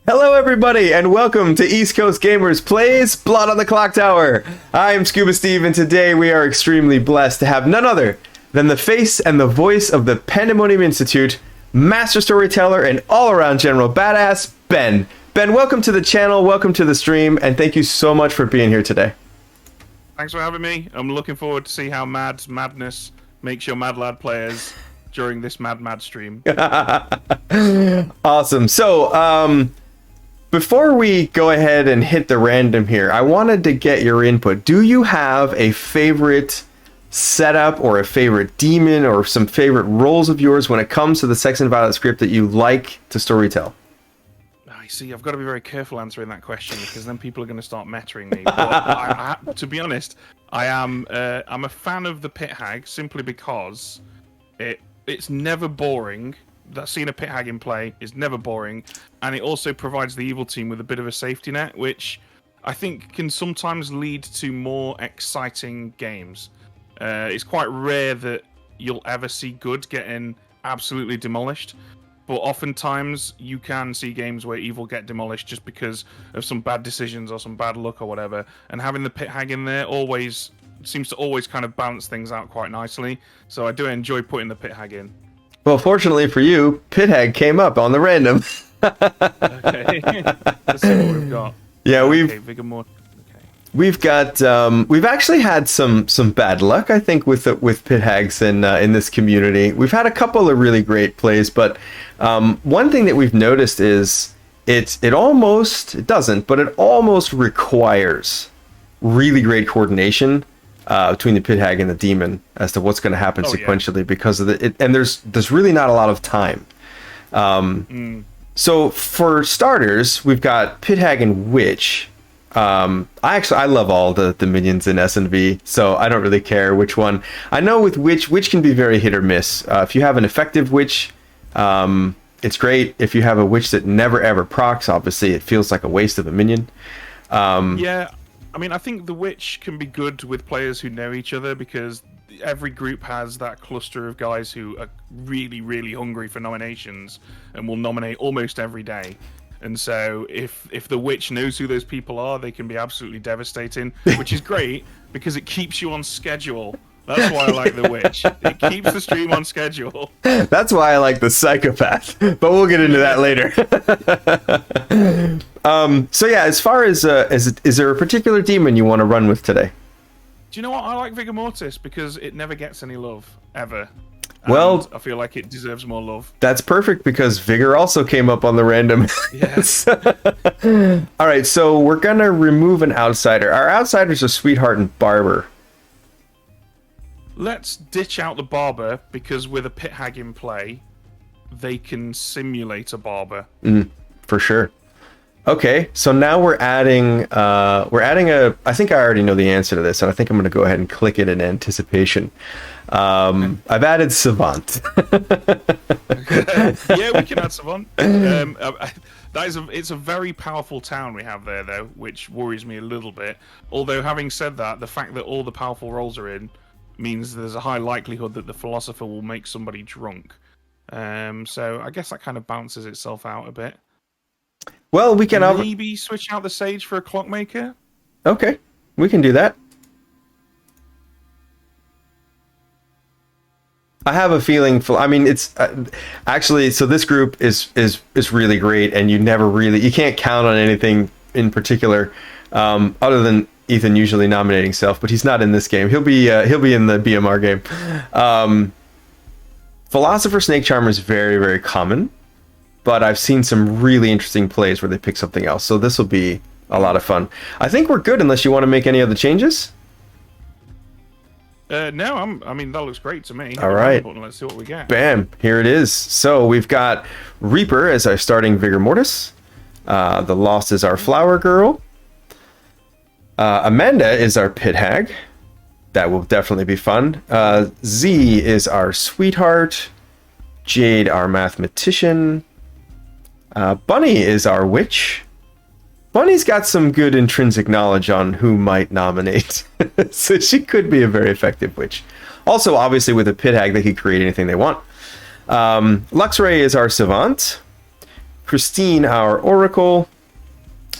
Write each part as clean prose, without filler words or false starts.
Hello everybody and welcome to East Coast Gamers Plays Blood on the Clocktower. I am Scuba Steve and today we are extremely blessed to have none other than the face and the voice of the Pandemonium Institute, master storyteller and all-around general badass, Ben. Ben, welcome to the channel, welcome to the stream, and thank you so much for being here today. Thanks for having me. I'm looking forward to see how madness makes your Mad Lad players during this mad stream. Awesome. So, before we go ahead and hit the random here, I wanted to get your input. Do you have a favorite setup or a favorite demon or some favorite roles of yours when it comes to the Sects and Violence script that you like to storytell? I see. I've got to be very careful answering that question because then people are going to start mettering me. But to be honest, I'm a fan of the Pit Hag simply because it's never boring. That seeing a Pit Hag in play is never boring, and it also provides the evil team with a bit of a safety net, which I think can sometimes lead to more exciting games. It's quite rare that you'll ever see good getting absolutely demolished, but oftentimes you can see games where evil get demolished just because of some bad decisions or some bad luck or whatever, and having the Pit Hag in there always seems to always kind of balance things out quite nicely, so I do enjoy putting the Pit Hag in. Well, fortunately for you, Pit Hag came up on the random. Okay. Let's see what we've got. Yeah, we've actually had some bad luck, I think, with Pit Hags in this community. We've had a couple of really great plays, but one thing that we've noticed is it almost requires really great coordination between the Pit Hag and the demon as to what's going to happen sequentially because of and there's really not a lot of time. So for starters, we've got Pit Hag and Witch. I love all the minions in S&V, so I don't really care which one. I know with Witch can be very hit or miss. If you have an effective Witch, it's great. If you have a Witch that never ever procs, obviously it feels like a waste of a minion. Yeah. I mean, I think the Witch can be good with players who know each other because every group has that cluster of guys who are really, really hungry for nominations and will nominate almost every day. And so if the Witch knows who those people are, they can be absolutely devastating, which is great because it keeps you on schedule. That's why I like the Witch. It keeps the stream on schedule. That's why I like the Psychopath, but we'll get into that later. So yeah, as far as is there a particular demon you want to run with today? Do you know what? I like Vigor Mortis because it never gets any love, ever. Well, I feel like it deserves more love. That's perfect because Vigor also came up on the random. Yes. All right, so we're going to remove an outsider. Our outsiders are Sweetheart and Barber. Let's ditch out the Barber because with a Pit Hag in play, they can simulate a Barber. For sure. Okay, so now we're adding I think I already know the answer to this, and I think I'm going to go ahead and click it in anticipation. I've added Savant. Yeah, we can add Savant. It's a very powerful town we have there, though, which worries me a little bit. Although, having said that, the fact that all the powerful roles are in means there's a high likelihood that the Philosopher will make somebody drunk. So I guess that kind of balances itself out a bit. Well, we can maybe switch out the Sage for a Clockmaker. Okay, we can do that. I have a feeling it's actually, so this group is really great, and you can't count on anything in particular other than Ethan usually nominating self, but he's not in this game. He'll be in the BMR game. Philosopher Snake Charmer is very, very common, but I've seen some really interesting plays where they pick something else, so this will be a lot of fun. I think we're good unless you want to make any other changes. No, I mean that looks great to me. All right, let's see what we get. Bam! Here it is. So we've got Reaper as our starting Vigor Mortis. The Lost is our Flower Girl. Amanda is our Pit Hag. That will definitely be fun. Z is our Sweetheart. Jade, our Mathematician. Bunny is our Witch. Bunny's got some good intrinsic knowledge on who might nominate, so she could be a very effective witch. Also, obviously, with a Pit Hag, they could create anything they want. Luxray is our Savant. Christine, our Oracle.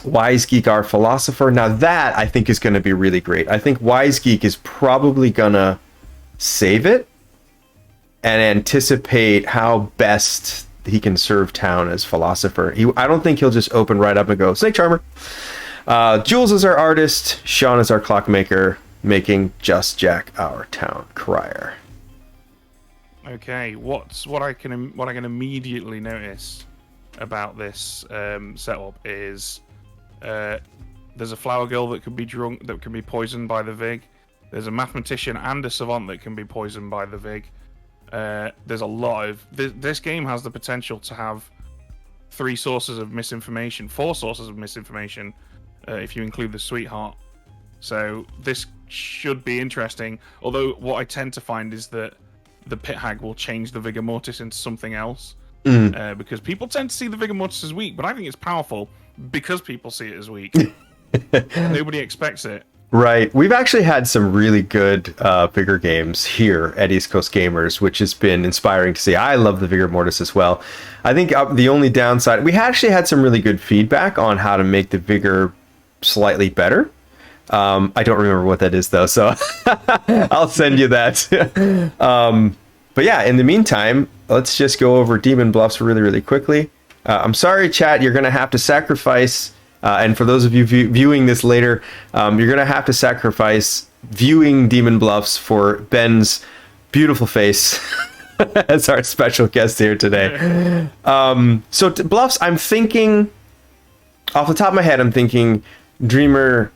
Wise Geek, our Philosopher. Now that, I think, is going to be really great. I think Wise Geek is probably going to save it and anticipate how best he can serve town as Philosopher. I don't think he'll just open right up and go, Snake Charmer. Jules is our Artist. Sean is our Clockmaker, making Just Jack our Town Crier. Okay, what I can immediately notice about this setup is there's a flower girl that can be poisoned by the Vig. There's a mathematician and a savant that can be poisoned by the Vig. There's a lot of this game has the potential to have 4 sources of misinformation if you include the sweetheart. So this should be interesting. Although what I tend to find is that the Pit Hag will change the Vigor Mortis into something else. Because people tend to see the Vigor Mortis as weak, but I think it's powerful because people see it as weak. Nobody expects it. Right. We've actually had some really good Vigor games here at East Coast Gamers, which has been inspiring to see. I love the Vigor Mortis as well. I think the only downside, we actually had some really good feedback on how to make the Vigor slightly better. I don't remember what that is, though, so I'll send you that. But yeah, in the meantime, let's just go over Demon Bluffs really, really quickly. I'm sorry, chat, you're going to have to sacrifice, and for those of you viewing this later, you're going to have to sacrifice viewing Demon Bluffs for Ben's beautiful face as our special guest here today. So Bluffs, I'm thinking, off the top of my head, I'm thinking Dreamer,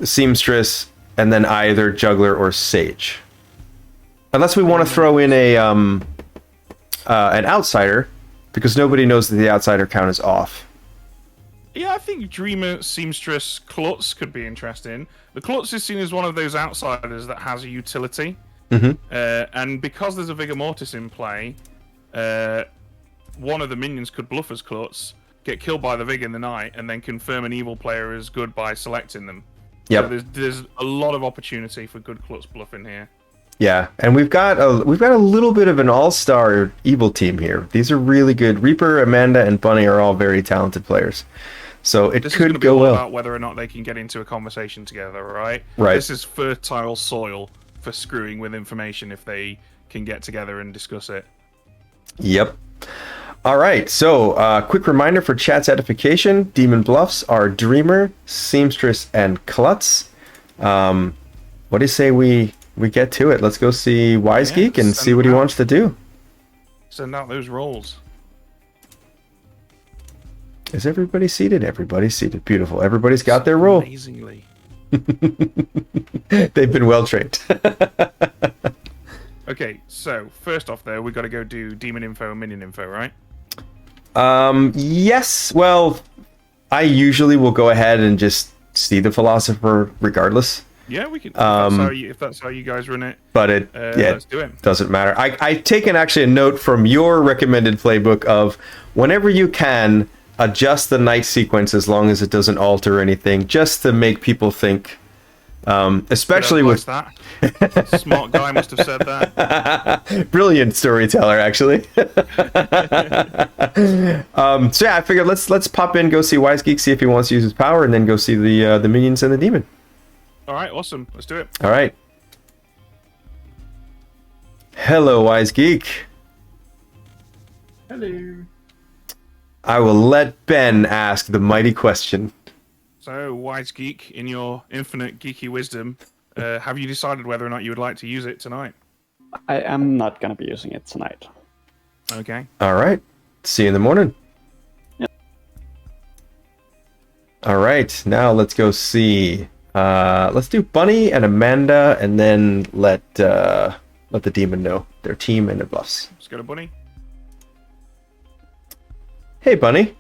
Seamstress, and then either Juggler or Sage. Unless we want to throw in an outsider, because nobody knows that the outsider count is off. Yeah, I think Dreamer, Seamstress, Klutz could be interesting. The Klutz is seen as one of those outsiders that has a utility. And because there's a Vigor Mortis in play, one of the minions could bluff as Klutz, get killed by the Vig in the night, and then confirm an evil player as good by selecting them. Yep. So there's a lot of opportunity for good Klutz bluffing here. Yeah, and we've got a little bit of an all-star evil team here. These are really good. Reaper, Amanda, and Bunny are all very talented players. So this could go well. About whether or not they can get into a conversation together, right? Right. This is fertile soil for screwing with information if they can get together and discuss it. Yep. All right, so quick reminder for chat's edification. Demon Bluffs are Dreamer, Seamstress, and Klutz. What do you say we get to it? Let's go see Wise Geek and see what he wants to do. Send out those rolls. Is everybody seated? Everybody's seated. Beautiful. Everybody's got their roll. Amazingly. They've been well trained. Okay, so first off there, we got to go do demon info and minion info, right? Yes. Well, I usually will go ahead and just see the Philosopher regardless. Yeah, we can. If that's how you guys run it. But let's do it. Doesn't matter. I've taken actually a note from your recommended playbook of whenever you can adjust the night sequence as long as it doesn't alter anything, just to make people think. Especially with that. Smart guy must have said that. Brilliant storyteller, actually. So yeah, I figured let's pop in, go see Wise Geek, see if he wants to use his power, and then go see the minions and the demon. All right, awesome. Let's do it. All right. Hello, Wise Geek. Hello. I will let Ben ask the mighty question. So, Wise Geek, in your infinite geeky wisdom, have you decided whether or not you would like to use it tonight? I am not going to be using it tonight. Okay. All right. See you in the morning. Yep. All right. Now let's go see. Let's do Bunny and Amanda, and then let the demon know their team and their buffs. Let's go to Bunny. Hey, Bunny.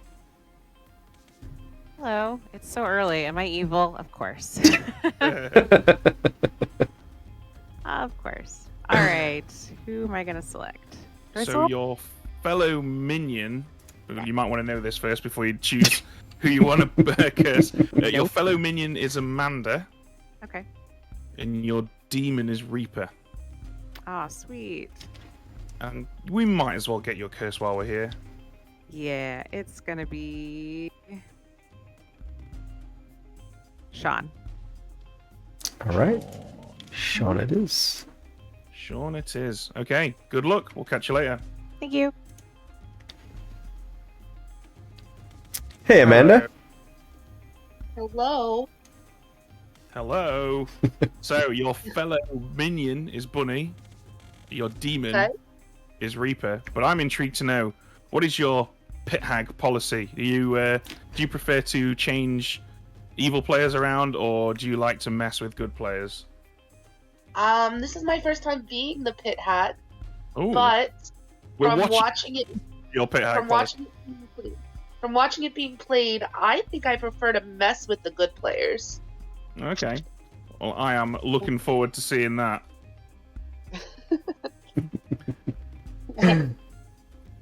Hello. It's so early. Am I evil? Of course. Of course. All right. Who am I going to select? So your fellow minion, you might want to know this first before you choose who you want to curse. Your fellow minion is Amanda. Okay. And your demon is Reaper. Oh, sweet. And we might as well get your curse while we're here. Yeah, it's gonna be Sean. All right. Sean it is. Sean it is. Okay, good luck. We'll catch you later. Thank you. Hey, Amanda. Hello. Hello. So your fellow minion is Bunny. Your demon Okay. is Reaper. But I'm intrigued to know, what is your pit hag policy? Do you prefer to change evil players around, or do you like to mess with good players? This is my first time being the pit hat, Ooh, but we're from watching watching it, your pit hag from policy. watching it being played, I think I prefer to mess with the good players. Okay. Well, I am looking forward to seeing that.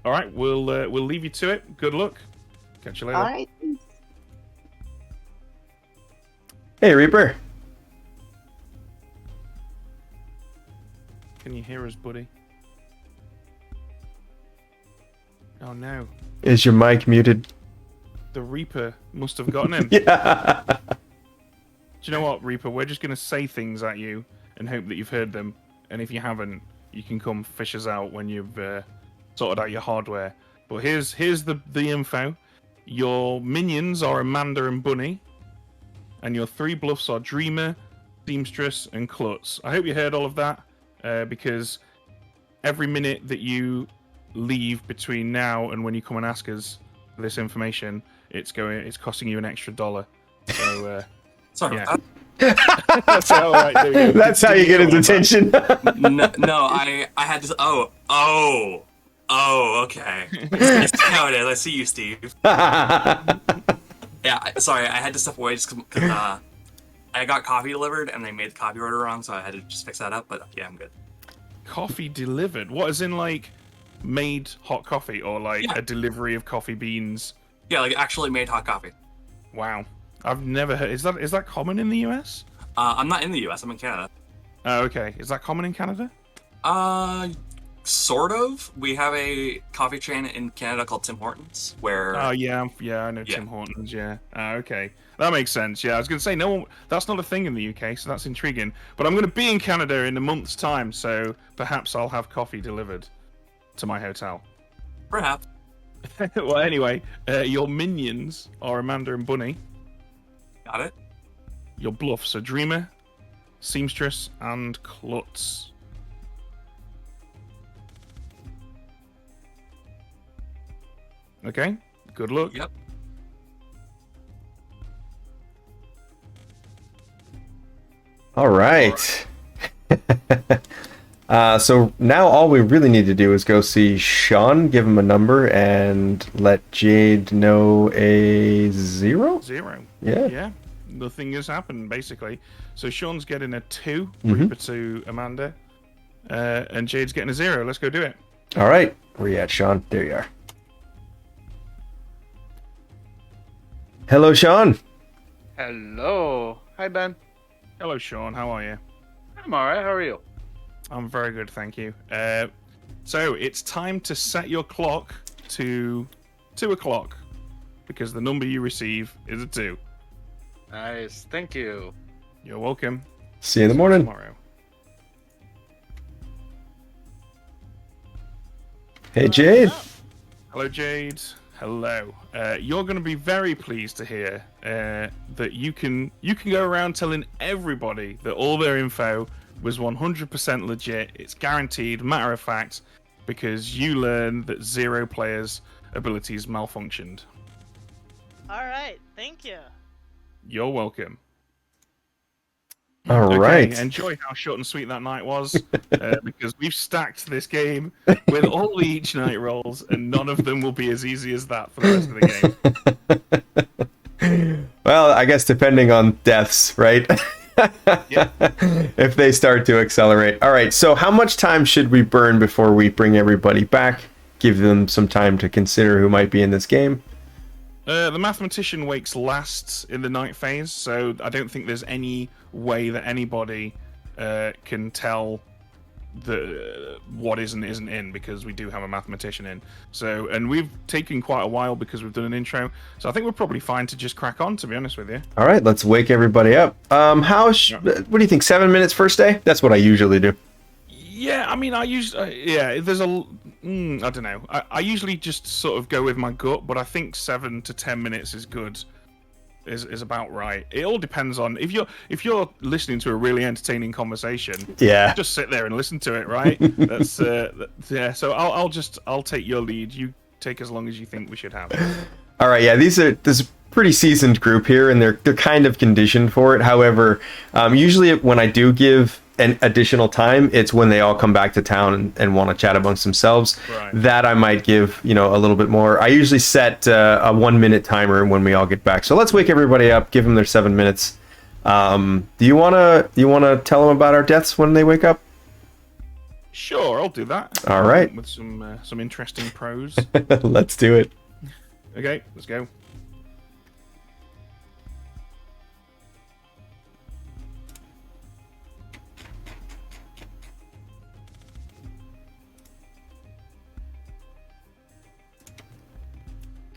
All right, we'll leave you to it. Good luck. Catch you later. All right. Hey, Reaper. Can you hear us, buddy? Oh no, Is your mic muted? the Reaper must have gotten him. Yeah. Do you know what, Reaper? We're just gonna say things at you and hope that you've heard them. And if you haven't, you can come fish us out when you've sorted out your hardware. But here's the info. Your minions are Amanda and Bunny, and your 3 bluffs are Dreamer, Seamstress, and Klutz. I hope you heard all of that, because every minute that you leave between now and when you come and ask us for this information, it's costing you an extra $1. So Sorry. yeah. That's all right, there you go. That's how you get his attention. No, I had to. Oh, okay. It's how it is. I see you, Steve. Yeah, sorry, I had to step away just because I got coffee delivered and they made the coffee order wrong, so I had to just fix that up. But yeah, I'm good. Coffee delivered? What, as in like made hot coffee, or like a delivery of coffee beans? Yeah, like actually made hot coffee. Wow, I've never heard. Is that common in the US? I'm not in the U.S. I'm in Canada. Oh, okay. Is that common in Canada? Sort of. We have a coffee chain in Canada called Tim Hortons, where. Oh yeah, I know Tim Hortons. Yeah. Okay, that makes sense. Yeah, I was gonna say no, that's not a thing in the UK, so that's intriguing. But I'm gonna be in Canada in a month's time, so perhaps I'll have coffee delivered to my hotel. Perhaps. Well, anyway, your minions are Amanda and Bunny. Got it. Your bluffs are Dreamer, Seamstress, and Klutz. Okay, good luck. Yep. All right. So now all we really need to do is go see Sean, give him a number, and let Jade know a 0? 0. Yeah. Yeah. Nothing has happened, basically. So Sean's getting a 2, Mhm. Reaper to Amanda, and Jade's getting a 0. Let's go do it. All right. Where you at, Sean? There you are. Hello, Sean. Hello. Hi, Ben. Hello, Sean. How are you? I'm alright. How are you? I'm very good, thank you. So it's time to set your clock to 2 o'clock, because the number you receive is a 2. Nice. Thank you. You're welcome. See you in the morning. Tomorrow. Hey, Jade. Hello, Jade. Hello. You're going to be very pleased to hear that you can go around telling everybody that all their info was 100% legit. It's guaranteed, matter of fact, because you learned that 0 players' abilities malfunctioned. All right, thank you. You're welcome. All right. Enjoy how short and sweet that night was, because we've stacked this game with all the each night rolls, and none of them will be as easy as that for the rest of the game. Well, I guess depending on deaths, right? Yeah. If they start to accelerate. All right. So how much time should we burn before we bring everybody back? Give them some time to consider who might be in this game. The mathematician wakes last in the night phase, so I don't think there's any way that anybody can tell the what isn't in, because we do have a mathematician in. So, and we've taken quite a while because we've done an intro. So I think we're probably fine to just crack on, to be honest with you. All right, let's wake everybody up. What do you think? 7 minutes first day? That's what I usually do. Yeah, I mean, I usually, there's I don't know. I usually just sort of go with my gut, but I think 7 to 10 minutes is good. Is about right. It all depends on if you're listening to a really entertaining conversation. Yeah. Just sit there and listen to it, right? That's yeah. So I'll take your lead. You take as long as you think we should have. All right. Yeah. This is a pretty seasoned group here, and they're kind of conditioned for it. However, usually when I do give an additional time, it's when they all come back to town and want to chat amongst themselves. Right. That I might give a little bit more. I usually set a 1 minute timer when we all get back. So let's wake everybody up, give them their 7 minutes. Do you wanna tell them about our deaths when they wake up? Sure, I'll do that. All right. With some interesting prose. Let's do it. Okay, let's go.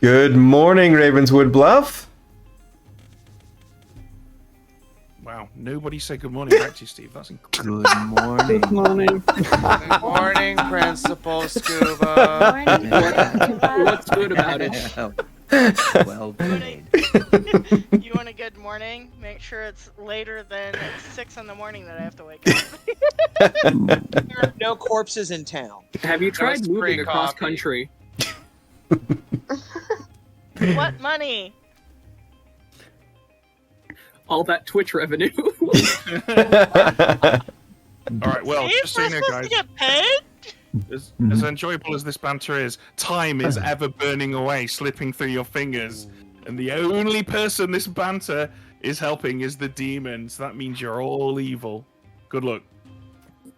Good morning, Ravenswood Bluff. Wow, nobody said good morning back to you, Steve. That's incredible. Good morning. Good morning. Good morning, Principal Scuba. What's good about it? Well played. You want a good morning? Make sure it's later than 6 in the morning that I have to wake up. There are no corpses in town. Have you tried Just moving across pre-coffee. country? What money? All that Twitch revenue. All right, well, Steve, just so we're you know, supposed guys, to get paid? as enjoyable as this banter is, time is ever burning away, slipping through your fingers, and the only person this banter is helping is the demon. So that means you're all evil. Good luck.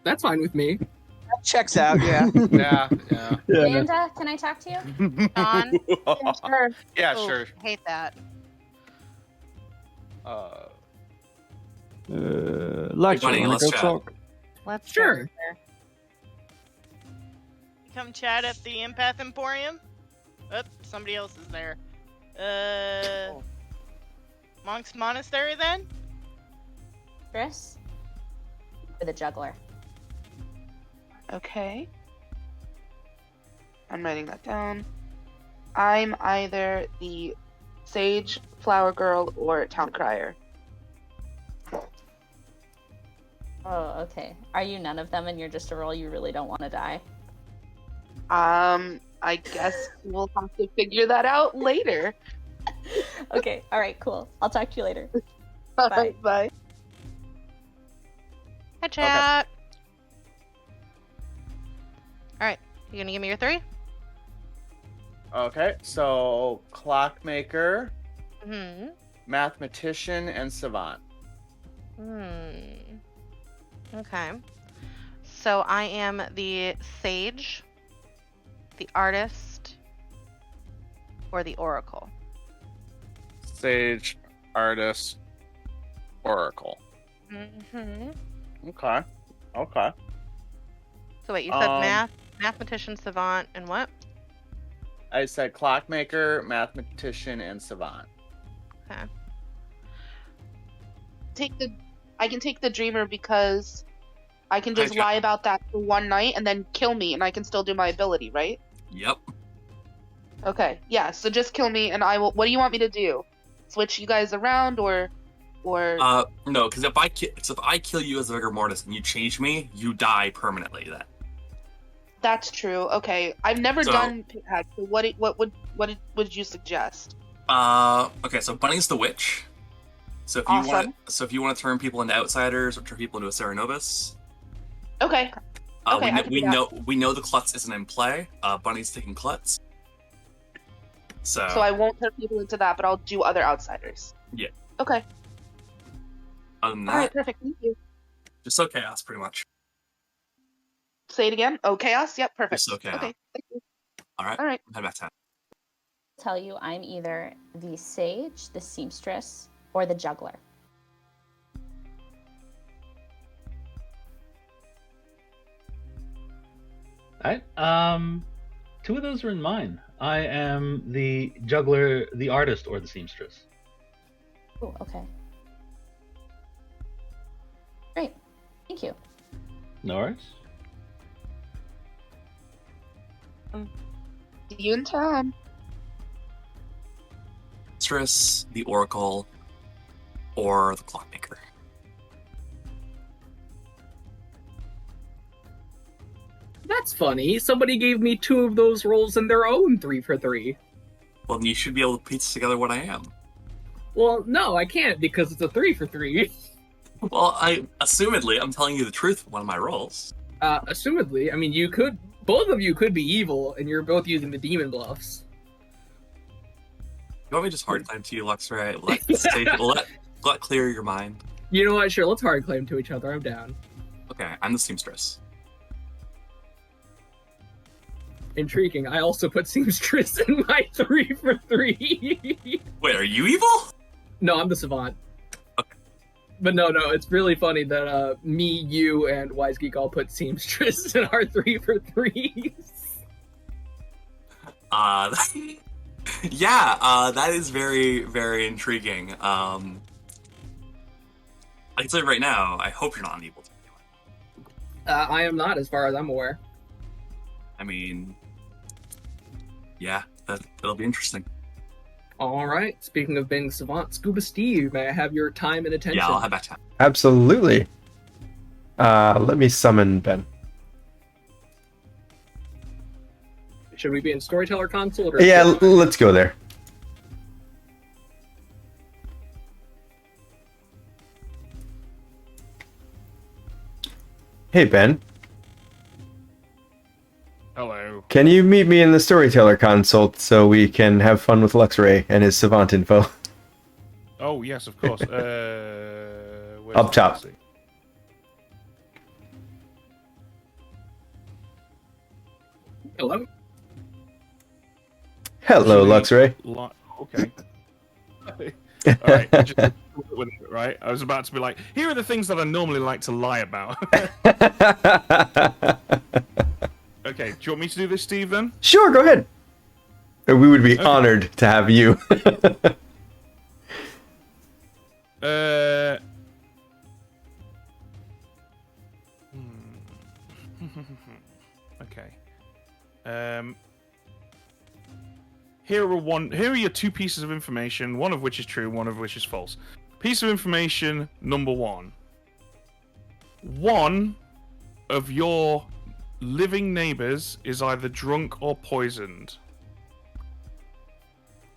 That's fine with me. That checks out, yeah. Yeah. Amanda, can I talk to you? John? Sure. Yeah, Oh, sure. hate that. Lecture, Buddy, wanna let's go chat. talk? Let's Sure. go there. Come chat at the Empath Emporium? Oh, somebody else is there. Monk's Monastery then? Chris? For the juggler. Okay. I'm writing that down. I'm either the Sage, Flower Girl, or Town Crier. Oh, okay. Are you none of them and you're just a role you really don't want to die? I guess we'll have to figure that out later. Okay, alright, cool. I'll talk to you later. Bye. Bye. Hi, chat. Alright, you gonna give me your 3? Okay, so clockmaker, Hmm. mathematician, and savant. Okay. So I am the sage, the artist, or the oracle. Sage, artist, oracle. Mm-hmm. Okay. So wait, you said Um, mathematician, savant, and what? I said clockmaker, mathematician, and savant. Okay. I can take the dreamer because I can just Jack. lie about that for one night and then kill me and I can still do my ability, right? Yep. Okay, yeah, so just kill me and I will. What do you want me to do? Switch you guys around or? No, because if I kill you as a rigor mortis and you change me, you die permanently. Then. That's true. Okay, I've never So- done pit hack. So what would you suggest? Okay, so Bunny's the witch. So if you Awesome. want to turn people into outsiders or turn people into a Cerenovus, Okay. Okay, I can do that. we know the klutz isn't in play. Bunny's taking klutz. So I won't turn people into that, but I'll do other outsiders. Yeah. Okay. other than All right. that, Perfect. Thank you. just so chaos, pretty much. Say it again. Oh, chaos. Yep. Perfect. Just so chaos. Okay. Thank you. All right. All right. Head back to town. Tell you I'm either the sage, the seamstress, or the juggler. Alright. Two of those are in mine. I am the juggler, the artist, or the seamstress. Oh, okay. Great. Thank you. No worries. See you in time. Stress, the Oracle, or the Clockmaker. That's funny. Somebody gave me 2 of those roles in their own 3 for 3. Well, then you should be able to piece together what I am. Well, no, I can't because it's a 3 for 3. Well, assumedly, I'm telling you the truth with one of my roles. Assumedly, I mean, both of you could be evil, and you're both using the demon bluffs. You want me to just hard claim to you, Luxray? Let clear your mind. You know what? Sure, let's hard claim to each other. I'm down. Okay, I'm the seamstress. Intriguing. I also put seamstress in my 3 for 3. Wait, are you evil? No, I'm the savant. Okay. But no, it's really funny that me, you, and Wise Geek all put seamstress in our 3 for 3s. Yeah, that is very, very intriguing. I can tell you right now, I hope you're not an evil. I am not, as far as I'm aware. I mean, yeah, that'll be interesting. All right. Speaking of being savant, Scuba Steve, may I have your time and attention? Yeah, I'll have that time. Absolutely. Let me summon Ben. Should we be in Storyteller console? Or Yeah, let's go there. Hey, Ben. Hello. Can you meet me in the Storyteller console so we can have fun with Luxray and his savant info? Oh, yes, of course. Up top. Hello? Hello, Luxray. Okay. Alright, right? I was about to be like, here are the things that I normally like to lie about. Okay, do you want me to do this, Steve, then? Sure, go ahead. We would be honored to have you. Okay. Here are your 2 pieces of information, one of which is true, one of which is false. Piece of information number 1. One of your living neighbors is either drunk or poisoned.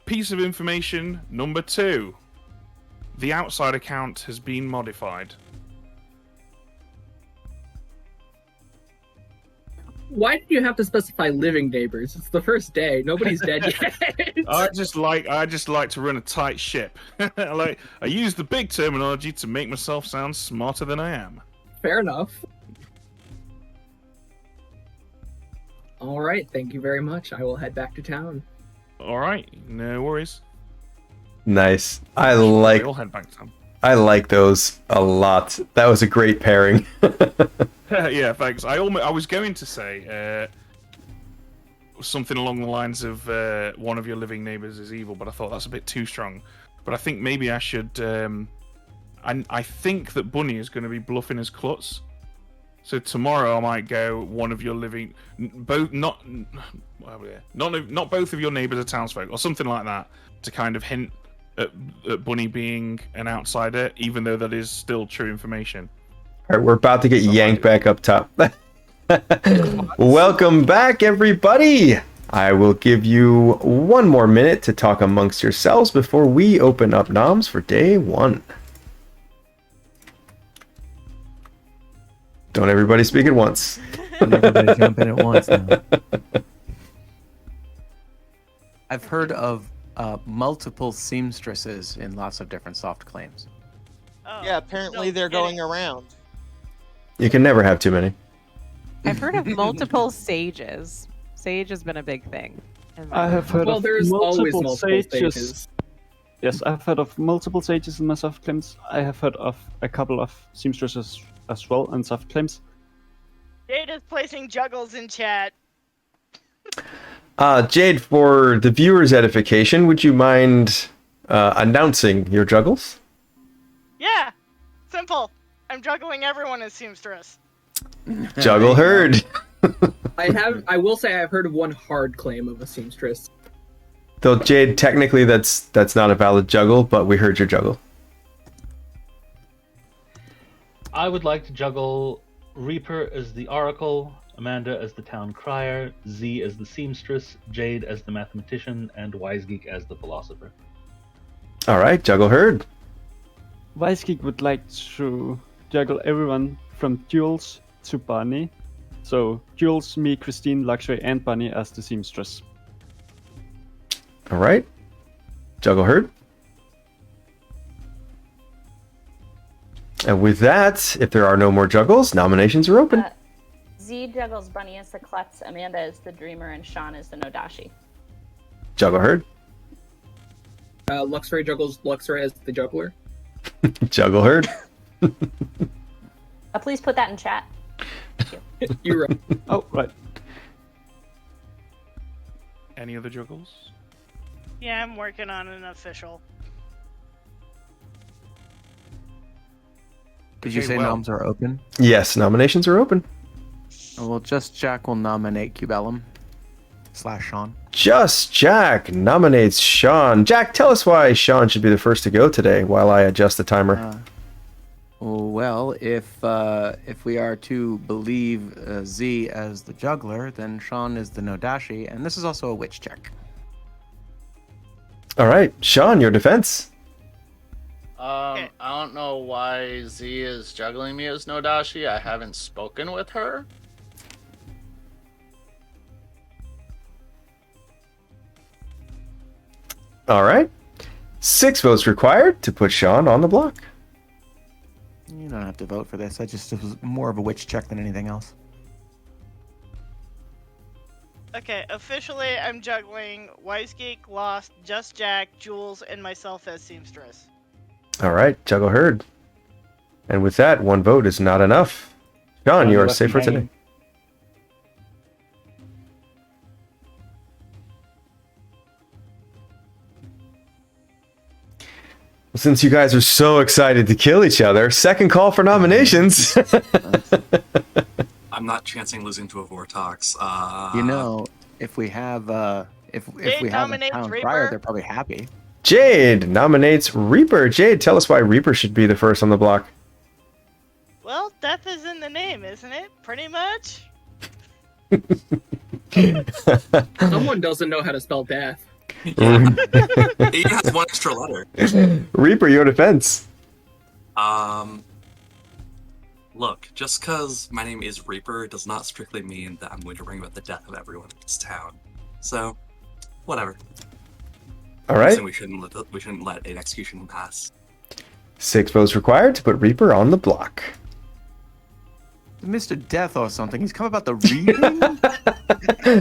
Piece of information number 2. The outside account has been modified. Why did you have to specify living neighbors? It's the first day. Nobody's dead yet. I just like to run a tight ship. I use the big terminology to make myself sound smarter than I am. Fair enough. All right, thank you very much. I will head back to town. All right, no worries. Nice. We'll head back to town. I like those a lot. That was a great pairing. Yeah, thanks. I was going to say something along the lines of one of your living neighbors is evil, but I thought that's a bit too strong. But I think maybe I should. I think that Bunny is going to be bluffing as Klutz. So tomorrow I might go one of your living, not both of your neighbors are townsfolk or something like that, to kind of hint at Bunny being an outsider, even though that is still true information. All right, we're about to get yanked back up top. Welcome back, everybody. I will give you 1 more minute to talk amongst yourselves before we open up noms for day 1. Don't everybody speak at once. Don't everybody jump in at once now. I've heard of multiple seamstresses in lots of different soft claims. Yeah, apparently they're going around. You can never have too many. I've heard of multiple sages. Sage has been a big thing. I have heard of there's always multiple multiple sages. Yes, I've heard of multiple sages in my soft claims. I have heard of a couple of seamstresses as well in soft claims. Jade is placing juggles in chat. Jade, for the viewers' edification, would you mind announcing your juggles? Yeah, simple. I'm juggling everyone as seamstress. Juggle heard. I will say I've heard of one hard claim of a seamstress. Though Jade, technically that's not a valid juggle, but we heard your juggle. I would like to juggle Reaper as the Oracle, Amanda as the Town Crier, Z as the Seamstress, Jade as the Mathematician, and Wisegeek as the Philosopher. All right, juggle heard. Wisegeek would like to juggle everyone from Jules to Bunny. So Jules, me, Christine, Luxury, and Bunny as the seamstress. All right, juggle heard. And with that, if there are no more juggles, nominations are open. Z juggles Bunny as the Klutz, Amanda as the Dreamer, and Sean as the Nodashi. Juggle heard. Luxray juggles Luxray as the juggler. Juggle heard. Please put that in chat. You're right. Oh, right. Any other juggles? Yeah, I'm working on an official. Did you say noms are open? Yes, nominations are open. Oh, well, Just Jack will nominate Cubellum / Sean. Just Jack nominates Sean. Jack, tell us why Sean should be the first to go today while I adjust the timer. Well, if we are to believe Z as the juggler, then Sean is the Nodashi, and this is also a witch check. All right, Sean, your defense. I don't know why Z is juggling me as Nodashi. I haven't spoken with her. All right. 6 votes required to put Sean on the block. You don't have to vote for this. It was more of a witch check than anything else. Okay, officially I'm juggling Wisegeek, Lost, Just Jack, Jules, and myself as seamstress. All right, juggle heard. And with that, 1 vote is not enough. Sean, you are safe for today. Since you guys are so excited to kill each other, second call for nominations. I'm not chancing losing to a Vortox. If we have if we have a town Reaper. crier, they're probably happy. Jade nominates Reaper. Jade, tell us why Reaper should be the first on the block. Well, death is in the name, isn't it? Pretty much. Someone doesn't know how to spell death. Yeah. It has 1 extra letter. Reaper, your defense. Look, just because my name is Reaper does not strictly mean that I'm going to bring about the death of everyone in this town. So, whatever. All right. We shouldn't let an execution pass. 6 votes required to put Reaper on the block. Mr. Death or something. He's come about the reading?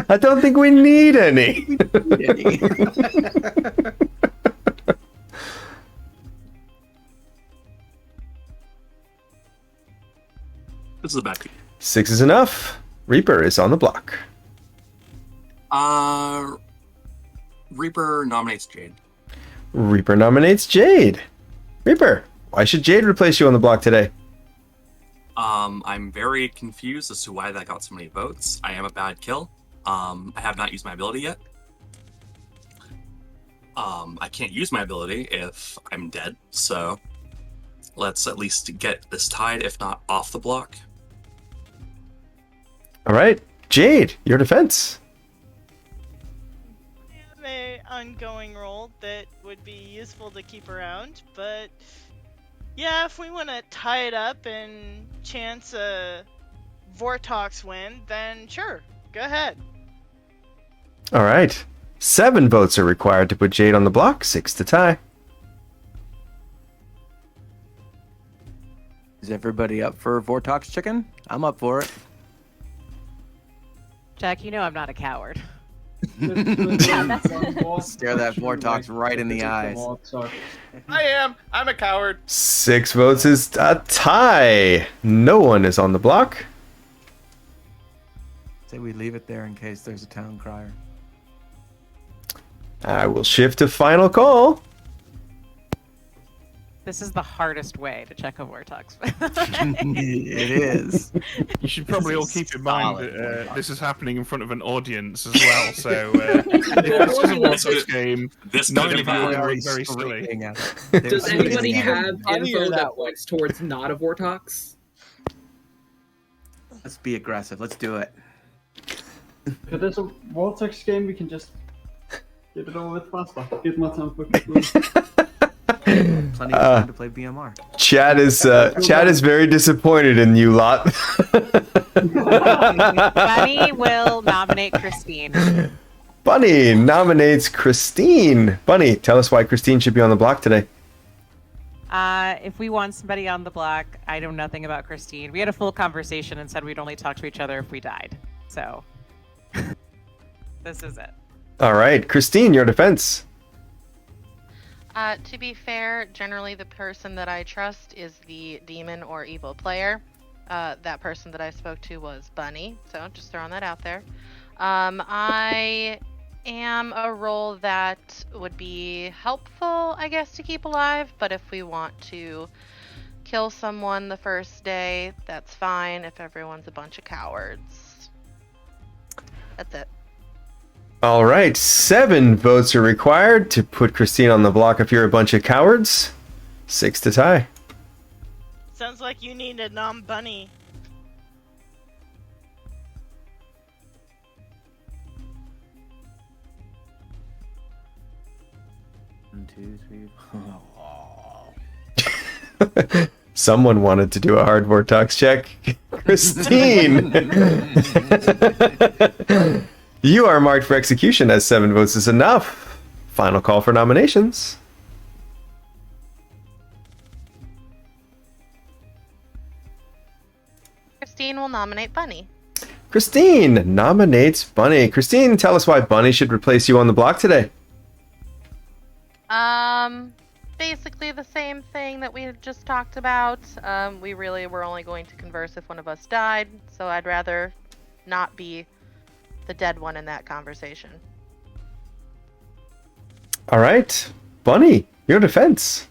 I don't think we need any. This is a bad 6 is enough. Reaper is on the block. Reaper nominates Jade. Reaper nominates Jade. Reaper, why should Jade replace you on the block today? I'm very confused as to why that got so many votes. I am a bad kill. I have not used my ability yet. I can't use my ability if I'm dead, so let's at least get this tied, if not off the block. All right, Jade, your defense. An ongoing role that would be useful to keep around, but yeah, if we want to tie it up and chance a Vortox win, then sure, go ahead. All right, 7 votes are required to put Jade on the block, 6 to tie. Is everybody up for Vortox chicken? I'm up for it. Jack, you know I'm not a coward. Stare that Vortox right in the eyes. I'm a coward. 6 votes is a tie. No one is on the block. say we leave it there in case there's a town crier. I will shift to final call. This is the hardest way to check a Vortex. It is. You should probably all keep in mind that this is happening in front of an audience as well. So this is a Vortex game. This None could of be you are very very silly. Does anybody have funnier info that that points towards not a Vortox? Let's be aggressive. Let's do it. If there's a Vortex game, we can just get it over with faster. Get more time for people. Plenty of time to play BMR. Chad is very disappointed in you lot. Bunny will nominate Christine. Bunny nominates Christine. Bunny, tell us why Christine should be on the block today. If we want somebody on the block, I know nothing about Christine. We had a full conversation and said we'd only talk to each other if we died. So, this is it. All right, Christine, your defense. To be fair, generally the person that I trust is the demon or evil player. That person that I spoke to was Bunny, so just throwing that out there. I am a role that would be helpful, I guess, to keep alive, but if we want to kill someone the first day, that's fine if everyone's a bunch of cowards. That's it. All right, 7 votes are required to put Christine on the block if you're a bunch of cowards. 6 to tie. Sounds like you need a non-bunny. One, two, three. Someone wanted to do a hard Vortex check. Christine! You are marked for execution as 7 votes is enough. Final call for nominations. Christine will nominate Bunny. Christine nominates Bunny. Christine, tell us why Bunny should replace you on the block today. Basically the same thing that we had just talked about. We really were only going to converse if one of us died, so I'd rather not be the dead one in that conversation. All right, Bunny, your defense.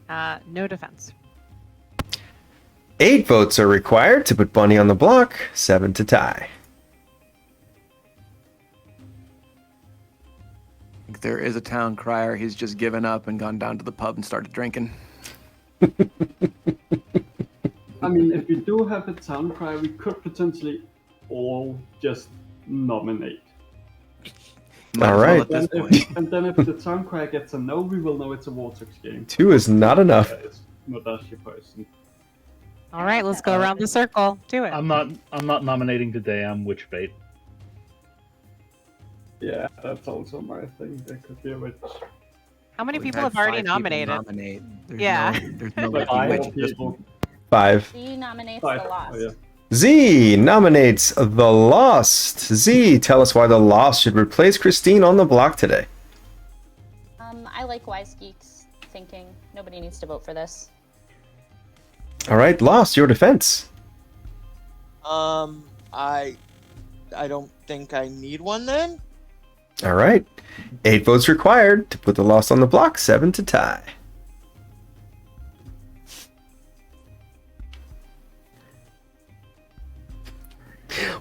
No defense. 8 votes are required to put Bunny on the block. 7 to tie. If there is a town crier, he's just given up and gone down to the pub and started drinking. I mean, if we do have a town cry, we could potentially all just nominate. All right. And then if the town cry gets a no, we will know it's a Vortex game. 2 is not enough. It's Nodashi person. All right, let's go around the circle. Do it. I'm not nominating today. I'm witch bait. Yeah, that's also my thing. There could be a witch. How many We've people had have already 5 people nominated? nominate. There's Yeah. there's no Like lucky 5 witch at this people. point. 5. Z nominates Five. the Lost. Oh, yeah. Z nominates The Lost. Z, tell us why The Lost should replace Christine on the block today. I like Wise Geek's thinking. Nobody needs to vote for this. All right, Lost, your defense. I don't think I need one then. All right, 8 votes required to put The Lost on the block. 7 to tie.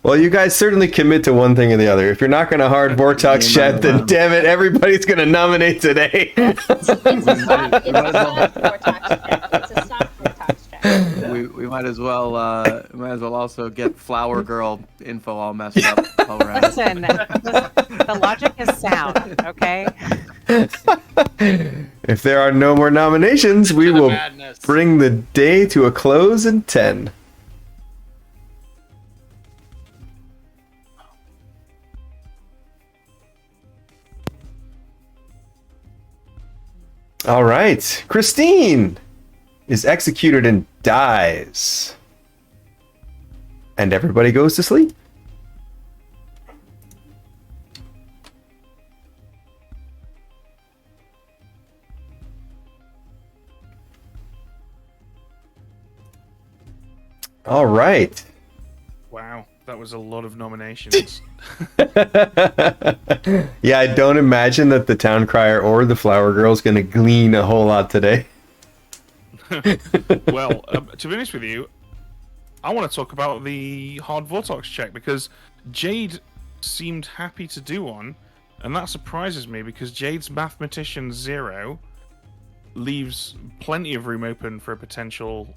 Well, you guys certainly commit to one thing or the other. If you're not going to hard Vortex chat, then damn it, everybody's going to nominate today. We might as well also get Flower Girl info all messed up while we're at it. Listen, the logic is sound, okay? If there are no more nominations, we will madness. bring the day to a close in 10. All right, Christine is executed and dies. And everybody goes to sleep. All right. That was a lot of nominations. Yeah, I don't imagine that the Town Crier or the Flower Girl is going to glean a whole lot today. Well, to be honest with you, I want to talk about the hard Vortox check because Jade seemed happy to do one, and that surprises me because Jade's Mathematician 0 leaves plenty of room open for a potential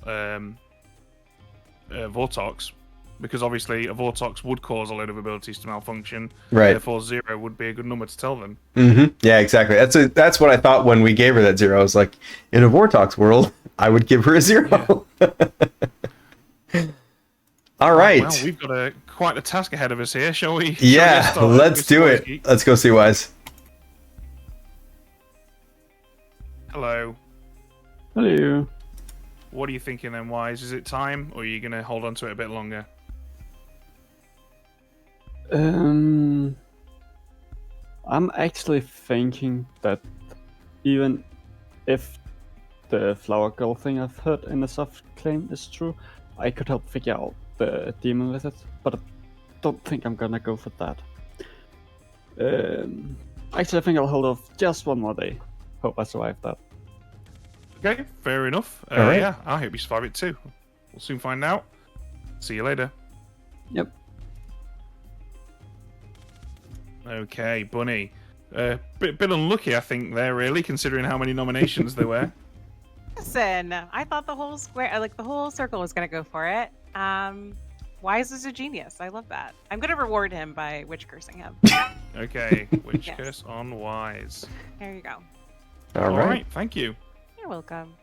Vortox, because obviously a Vortox would cause a load of abilities to malfunction. Right. Therefore, 0 would be a good number to tell them. Yeah, exactly. That's what I thought when we gave her that 0. I was like, in a Vortox world, I would give her a 0. Yeah. All right. Well, we've got quite a task ahead of us here, shall we? Yeah, let's do it. Let's go see Wise. Hello. Hello. What are you thinking then, Wise? Is it time, or are you going to hold on to it a bit longer? I'm actually thinking that even if the Flower Girl thing I've heard in the soft claim is true, I could help figure out the demon with it, but I don't think I'm gonna go for that. Actually, I think I'll hold off just one more day. Hope I survive that. Okay, fair enough. All right. Yeah, I hope you survive it too. We'll soon find out. See you later. Yep. Okay, Bunny. Bit unlucky, I think, there, really, considering how many nominations there were. Listen, I thought the whole square, like the whole circle, was gonna go for it. Wise is a genius. I love that. I'm gonna reward him by witch cursing him. Okay, witch Yes. curse on Wise. There you go. All right. Thank you. You're welcome.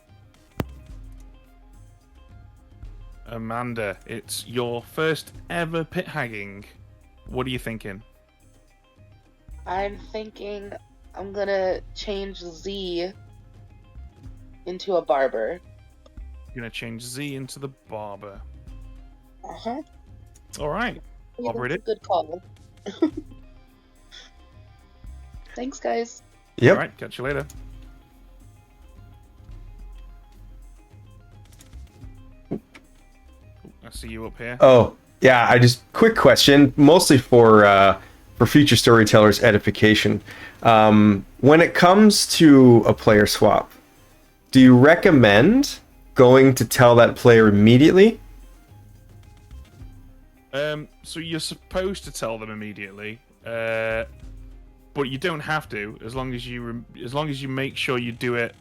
Amanda, it's your first ever pit hagging. What are you thinking? I'm thinking I'm gonna change Z into a barber. You're gonna change Z into the barber. Uh-huh. Alright. Yeah, Barber that's a it. good call. Thanks, guys. Yep. Alright, catch you later. I see you up here. Oh, yeah. I just quick question, mostly for future storytellers' edification. When it comes to a player swap, do you recommend going to tell that player immediately? So you're supposed to tell them immediately, but you don't have to, as long as you make sure you do it.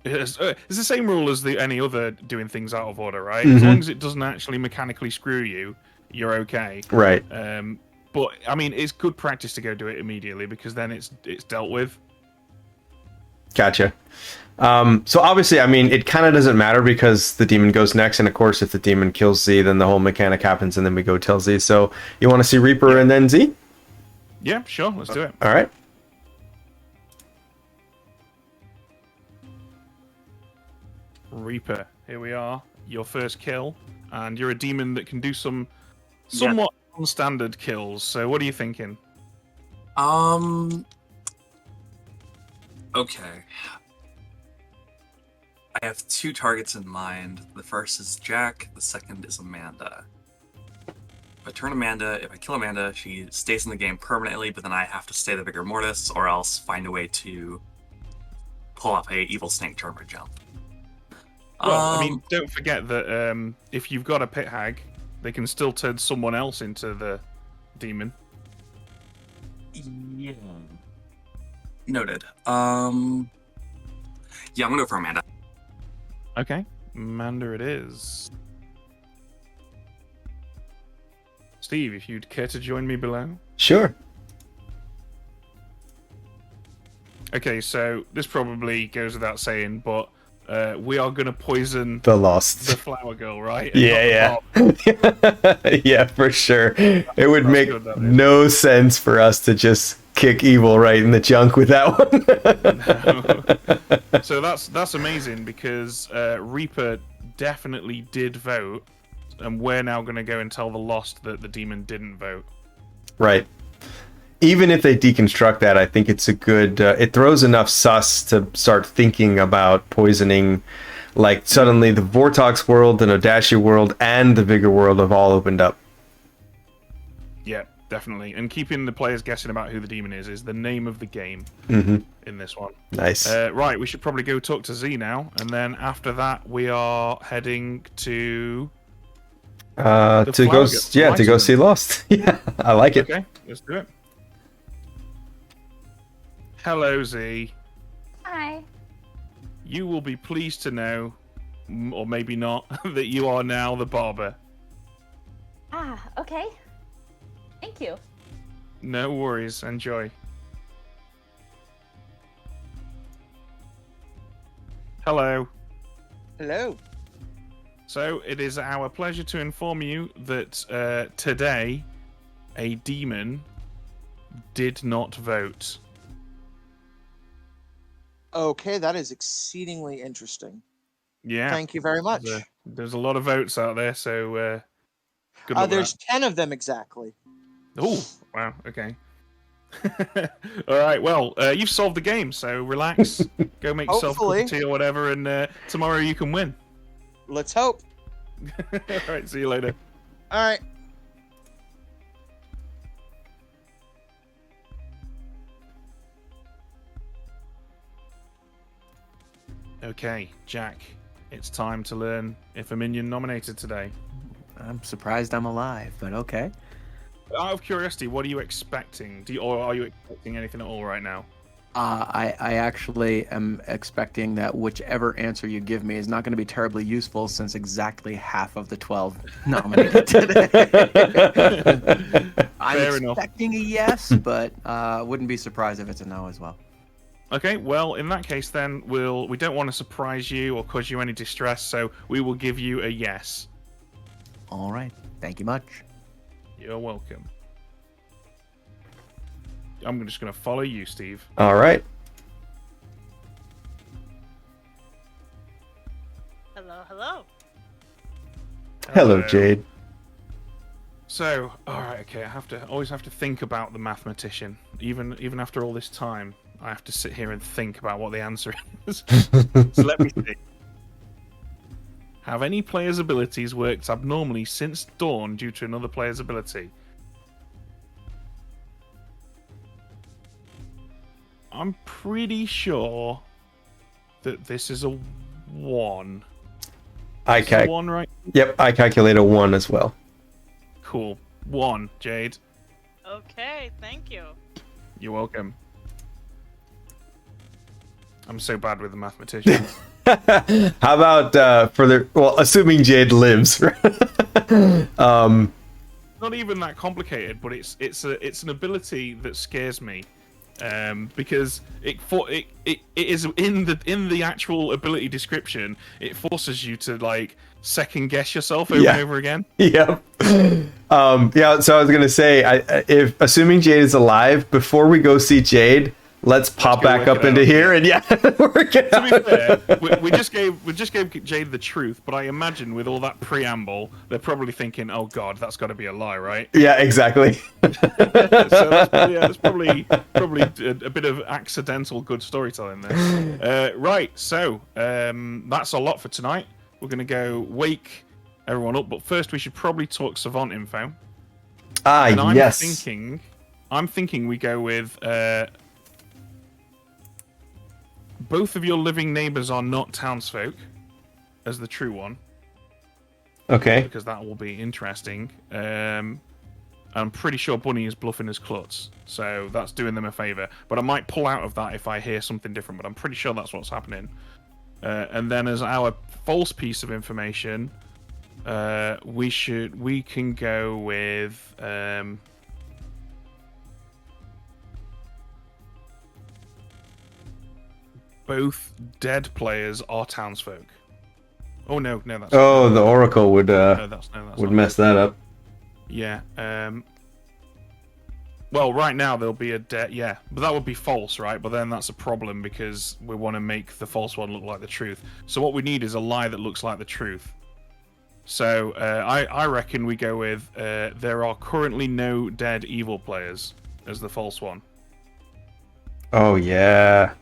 It's the same rule as any other doing things out of order, right? As long as it doesn't actually mechanically screw you, you're okay. Right. But I mean, it's good practice to go do it immediately because then it's dealt with. Gotcha. So obviously, I mean, it kind of doesn't matter because the demon goes next, and of course, if the demon kills Z, then the whole mechanic happens, and then we go tell Z. So you want to see Reaper and then Z? Yeah, sure. Let's do it. All right. Reaper, here we are. Your first kill, and you're a demon that can do some somewhat non-standard kills. So what are you thinking? Okay. I have two targets in mind. The first is Jack, the second is Amanda. If I kill Amanda, she stays in the game permanently, but then I have to stay the Vigor Mortis, or else find a way to pull off a Evil Snake Charmer jump. Well, I mean, don't forget that if you've got a pit hag, they can still turn someone else into the demon. Yeah. Noted. Yeah, I'm gonna go for Amanda. Okay, Amanda it is. Steve, if you'd care to join me below. Sure. Okay, so this probably goes without saying, but we are going to poison The Lost. the Flower Girl, right? Yeah. Yeah, for sure. It would make good, that is. no sense for us to just kick evil right in the junk with that one. So that's amazing because Reaper definitely did vote, and we're now going to go and tell the Lost that the demon didn't vote. Right. Even if they deconstruct that, I think it's a good... it throws enough sus to start thinking about poisoning like suddenly the Vortox world, the Nodashi world, and the Vigor world have all opened up. Yeah, definitely. And keeping the players guessing about who the demon is the name of the game in this one. Nice. Right, we should probably go talk to Z now, and then after that we are heading to to go see Lost. Yeah, I like it. Okay, let's do it. Hello, Z. Hi. You will be pleased to know, or maybe not, that you are now the barber. Ah, okay. Thank you. No worries. Enjoy. Hello. Hello. So, it is our pleasure to inform you that today, a demon did not vote. Okay, that is exceedingly interesting. Yeah. Thank you very much. There's a lot of votes out there, so good luck with There's that. 10 of them exactly. Oh, wow. Okay. All right. Well, you've solved the game, so relax. Go make yourself a cup of tea or whatever, and tomorrow you can win. Let's hope. All right. See you later. All right. Okay, Jack. It's time to learn if a minion nominated today. I'm surprised I'm alive, but okay. Out of curiosity, what are you expecting? Or are you expecting anything at all right now? I actually am expecting that whichever answer you give me is not going to be terribly useful, since exactly half of the 12 nominated today. I'm expecting a yes, but wouldn't be surprised if it's a no as well. Okay, well, in that case, then we don't want to surprise you or cause you any distress, so we will give you a yes. All right. Thank you much. You're welcome. I'm just going to follow you, Steve. All right. Hello. Hello, Jade. So, all right, okay. I always have to think about the mathematician, even after all this time. I have to sit here and think about what the answer is. So let me see. Have any player's abilities worked abnormally since dawn due to another player's ability? I'm pretty sure that this is a 1. Is it a 1, right? Yep, I calculate a 1 as well. Cool. 1, Jade. Okay, thank you. You're welcome. I'm so bad with the mathematician. How about assuming Jade lives? Not even that complicated, but it's an ability that scares me, because it is in the actual ability description. It forces you to like second guess yourself over and over again. Yep. Yeah. So I was gonna say, if assuming Jade is alive, before we go see Jade, let's pop back up into here and work it out. To be fair, we just gave Jade the truth, but I imagine with all that preamble, they're probably thinking, "Oh God, that's got to be a lie, right?" Yeah, exactly. So that's probably a bit of accidental good storytelling there. Right, so that's a lot for tonight. We're gonna go wake everyone up, but first we should probably talk Savant info. And I'm thinking we go with. Both of your living neighbors are not townsfolk, as the true one. Okay. Because that will be interesting. I'm pretty sure Bunny is bluffing as Klutz, so that's doing them a favor. But I might pull out of that if I hear something different, but I'm pretty sure that's what's happening. And then as our false piece of information, we can go with... both dead players are townsfolk. Oh no, that's. Oh, the Oracle would that's would mess that up. Yeah. Well, right now there'll be a dead. Yeah, but that would be false, right? But then that's a problem because we want to make the false one look like the truth. So what we need is a lie that looks like the truth. So I reckon we go with there are currently no dead evil players as the false one. Oh yeah.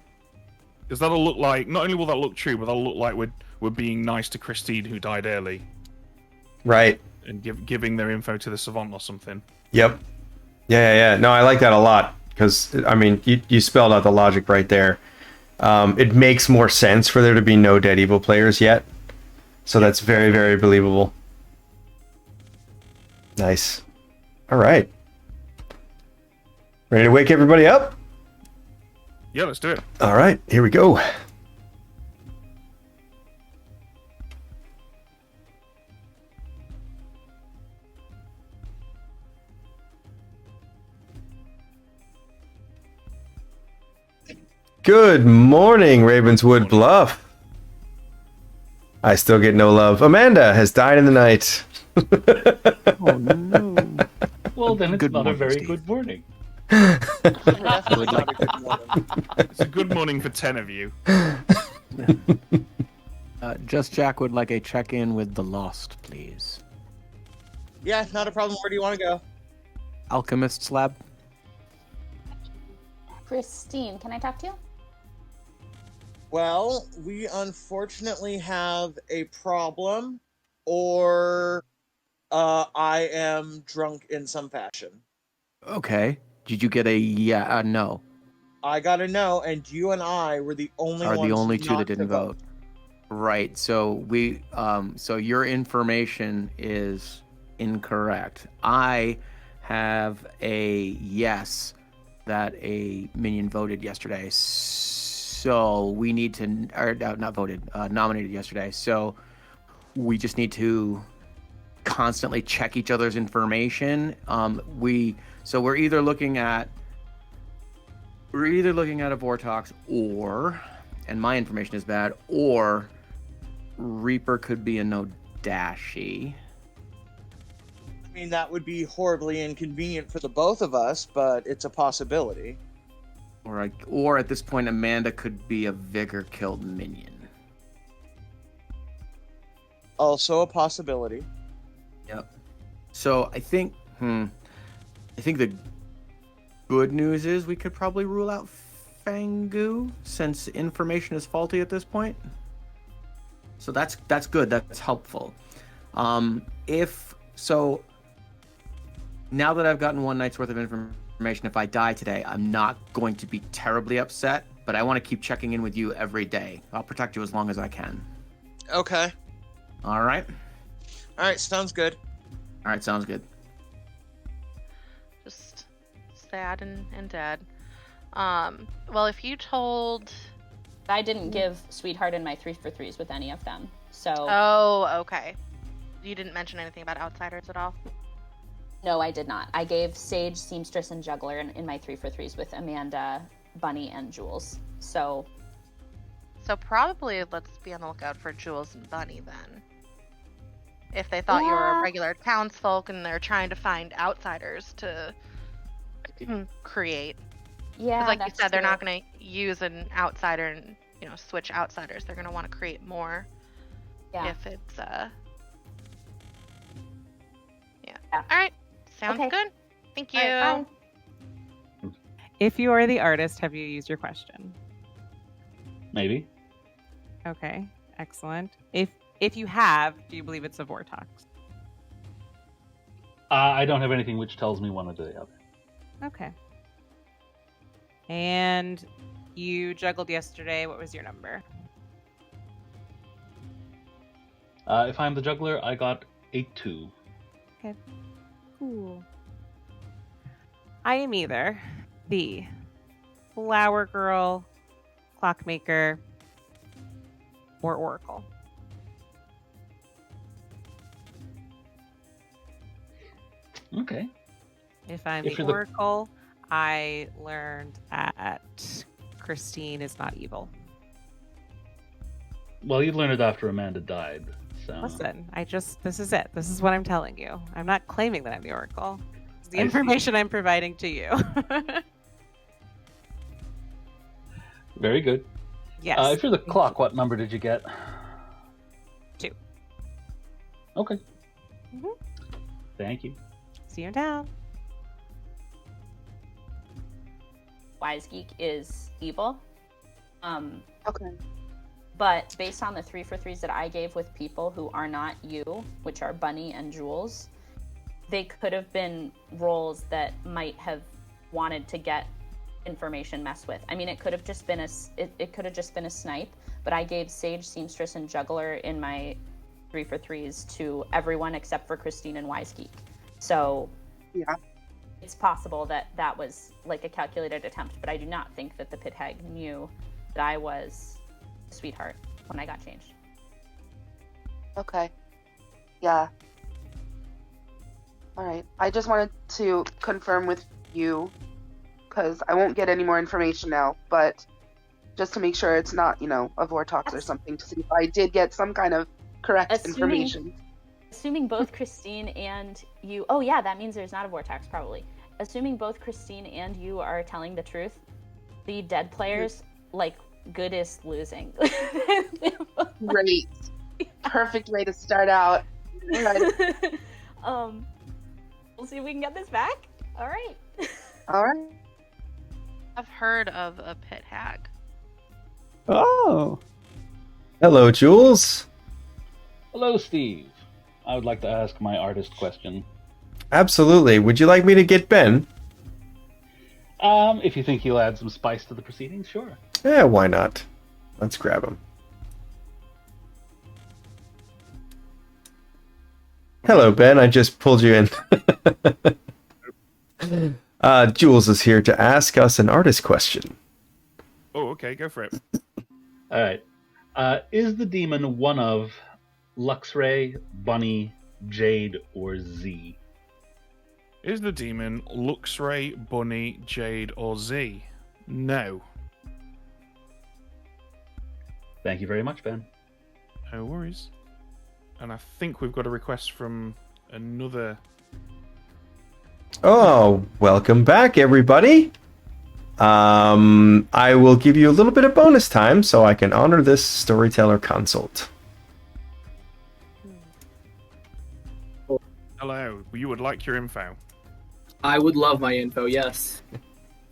Because that'll look like, not only will that look true, but that'll look like were being nice to Christine, who died early, Right. and giving their info to the savant or something. Yep. Yeah. No, I like that a lot because I mean, you spelled out the logic right there. It makes more sense for there to be no dead evil players yet, so that's very, very believable. Nice. All right. Ready to wake everybody up? Yeah, let's do it. All right, here we go. Good morning, Ravenswood Bluff. I still get no love. Amanda has died in the night. Oh no. Well, then it's not a very good morning. It's a good morning for 10 of you. Just Jack would like a check-in with the lost, please. Yeah, not a problem. Where do you want to go? Alchemist's lab. Christine, can I talk to you? Well, we unfortunately have a problem, or I am drunk in some fashion. Okay. Did you get a no? I got a no, and you and I were the only Are ones the only two not that didn't to vote. Right. So so your information is incorrect. I have a yes that a minion voted yesterday. So we need to, or not voted, nominated yesterday. So we just need to constantly check each other's information. So we're either looking at a Vortox, or, and my information is bad, or Reaper could be a Nodashi. I mean, that would be horribly inconvenient for the both of us, but it's a possibility. Or at this point, Amanda could be a Vigor killed minion. Also a possibility. Yep. So I think the good news is we could probably rule out Fangu, since information is faulty at this point. So that's good. That's helpful. Now that I've gotten one night's worth of information, if I die today, I'm not going to be terribly upset, but I want to keep checking in with you every day. I'll protect you as long as I can. Okay. All right? All right, sounds good. All right, sounds good. Just sad and dead. Well, if you told... I didn't give Sweetheart and my 3 for 3s with any of them, so... Oh, okay. You didn't mention anything about outsiders at all? No, I did not. I gave Sage, Seamstress, and Juggler in my 3 for 3s with Amanda, Bunny, and Jules. So probably let's be on the lookout for Jules and Bunny then. If they thought you were a regular townsfolk and they're trying to find outsiders to create. Yeah, because like you that's said, they're true. not going to use an outsider and switch outsiders. They're going to want to create more. Yeah. If it's yeah. All right. Sounds good. Thank you. All right, bye. If you are the artist, have you used your question? Maybe. Okay, excellent. If you have, do you believe it's a Vortox? I don't have anything which tells me one or the other. Okay. And you juggled yesterday. What was your number? If I'm the juggler, I got 8-2. Okay. Cool. I am either the Flower Girl, Clockmaker, or Oracle. Okay. If I'm If the you're the- Oracle, I learned that Christine is not evil. Well, you learned it after Amanda died, so... Listen, this is it. This is what I'm telling you. I'm not claiming that I'm the Oracle. It's the I see. information I'm providing to you. Very good. Yes. If you're the clock, what number did you get? 2. Okay. Mhm. Thank you. See you in town. Wise Geek is evil. Okay. But based on the 3-for-3s that I gave with people who are not you, which are Bunny and Jules, they could have been roles that might have wanted to get information messed with. I mean, it could have just been a snipe, but I gave Sage, Seamstress, and Juggler in my 3-for-3s to everyone except for Christine and Wisegeek. So Yeah. it's possible that that was like a calculated attempt, but I do not think that the pit hag knew that I was a sweetheart when I got changed. Okay. Yeah. All right. I just wanted to confirm with you, because I won't get any more information now, but just to make sure it's not, a Vortox or something, to see if I did get some kind of correct information. Assuming both Christine and you... Oh, yeah, that means there's not a Vortex, probably. Assuming both Christine and you are telling the truth, the dead players, good is losing. Great. Perfect way to start out. All right. We'll see if we can get this back. All right. All right. I've heard of a pit hag. Oh. Hello, Jules. Hello, Steve. I would like to ask my artist question. Absolutely. Would you like me to get Ben? If you think he'll add some spice to the proceedings, sure. Yeah, why not? Let's grab him. Hello, Ben. I just pulled you in. Jules is here to ask us an artist question. Oh, okay, go for it. All right. Is the demon one of Luxray, Bunny, Jade, or Z? Is the demon Luxray, Bunny, Jade, or Z? No. Thank you very much, Ben. No worries. And I think we've got a request from another... Oh, welcome back, everybody. I will give you a little bit of bonus time so I can honor this storyteller consult. Hello, you would like your info? I would love my info, yes.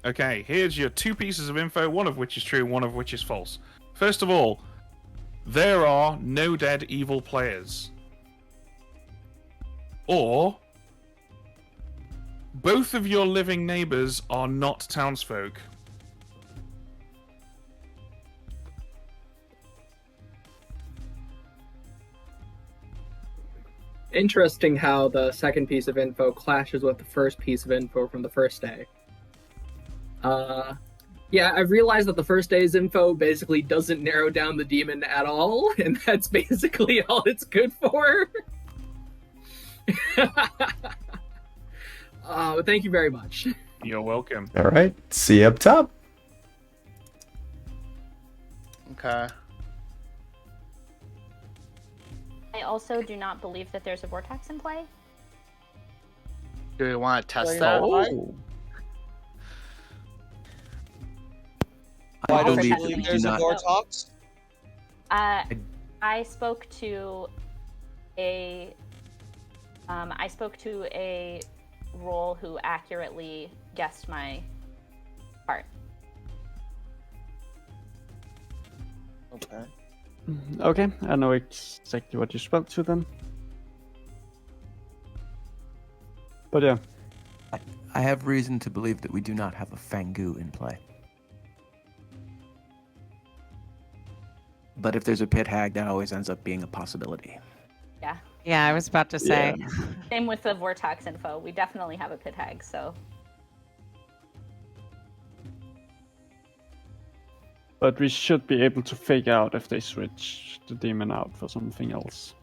Okay, here's your 2 pieces of info, one of which is true, one of which is false. First of all, there are no dead evil players. Or, both of your living neighbors are not townsfolk. Interesting how the second piece of info clashes with the first piece of info from the first day. Yeah, I've realized that the first day's info basically doesn't narrow down the demon at all, and that's basically all it's good for. Thank you very much. You're welcome. All right, see you up top. Okay. I also do not believe that there's a Vortex in play. Do we want to test that? Why don't believe you that we believe do there's a not. Vortox? I spoke to a role who accurately guessed my part. Okay. Okay, I know exactly what you spoke to then. But yeah. I have reason to believe that we do not have a Fangu in play. But if there's a pit hag, that always ends up being a possibility. Yeah. Yeah, I was about to say. Yeah. Same with the Vortex info. We definitely have a pit hag, so. But we should be able to figure out if they switch the demon out for something else.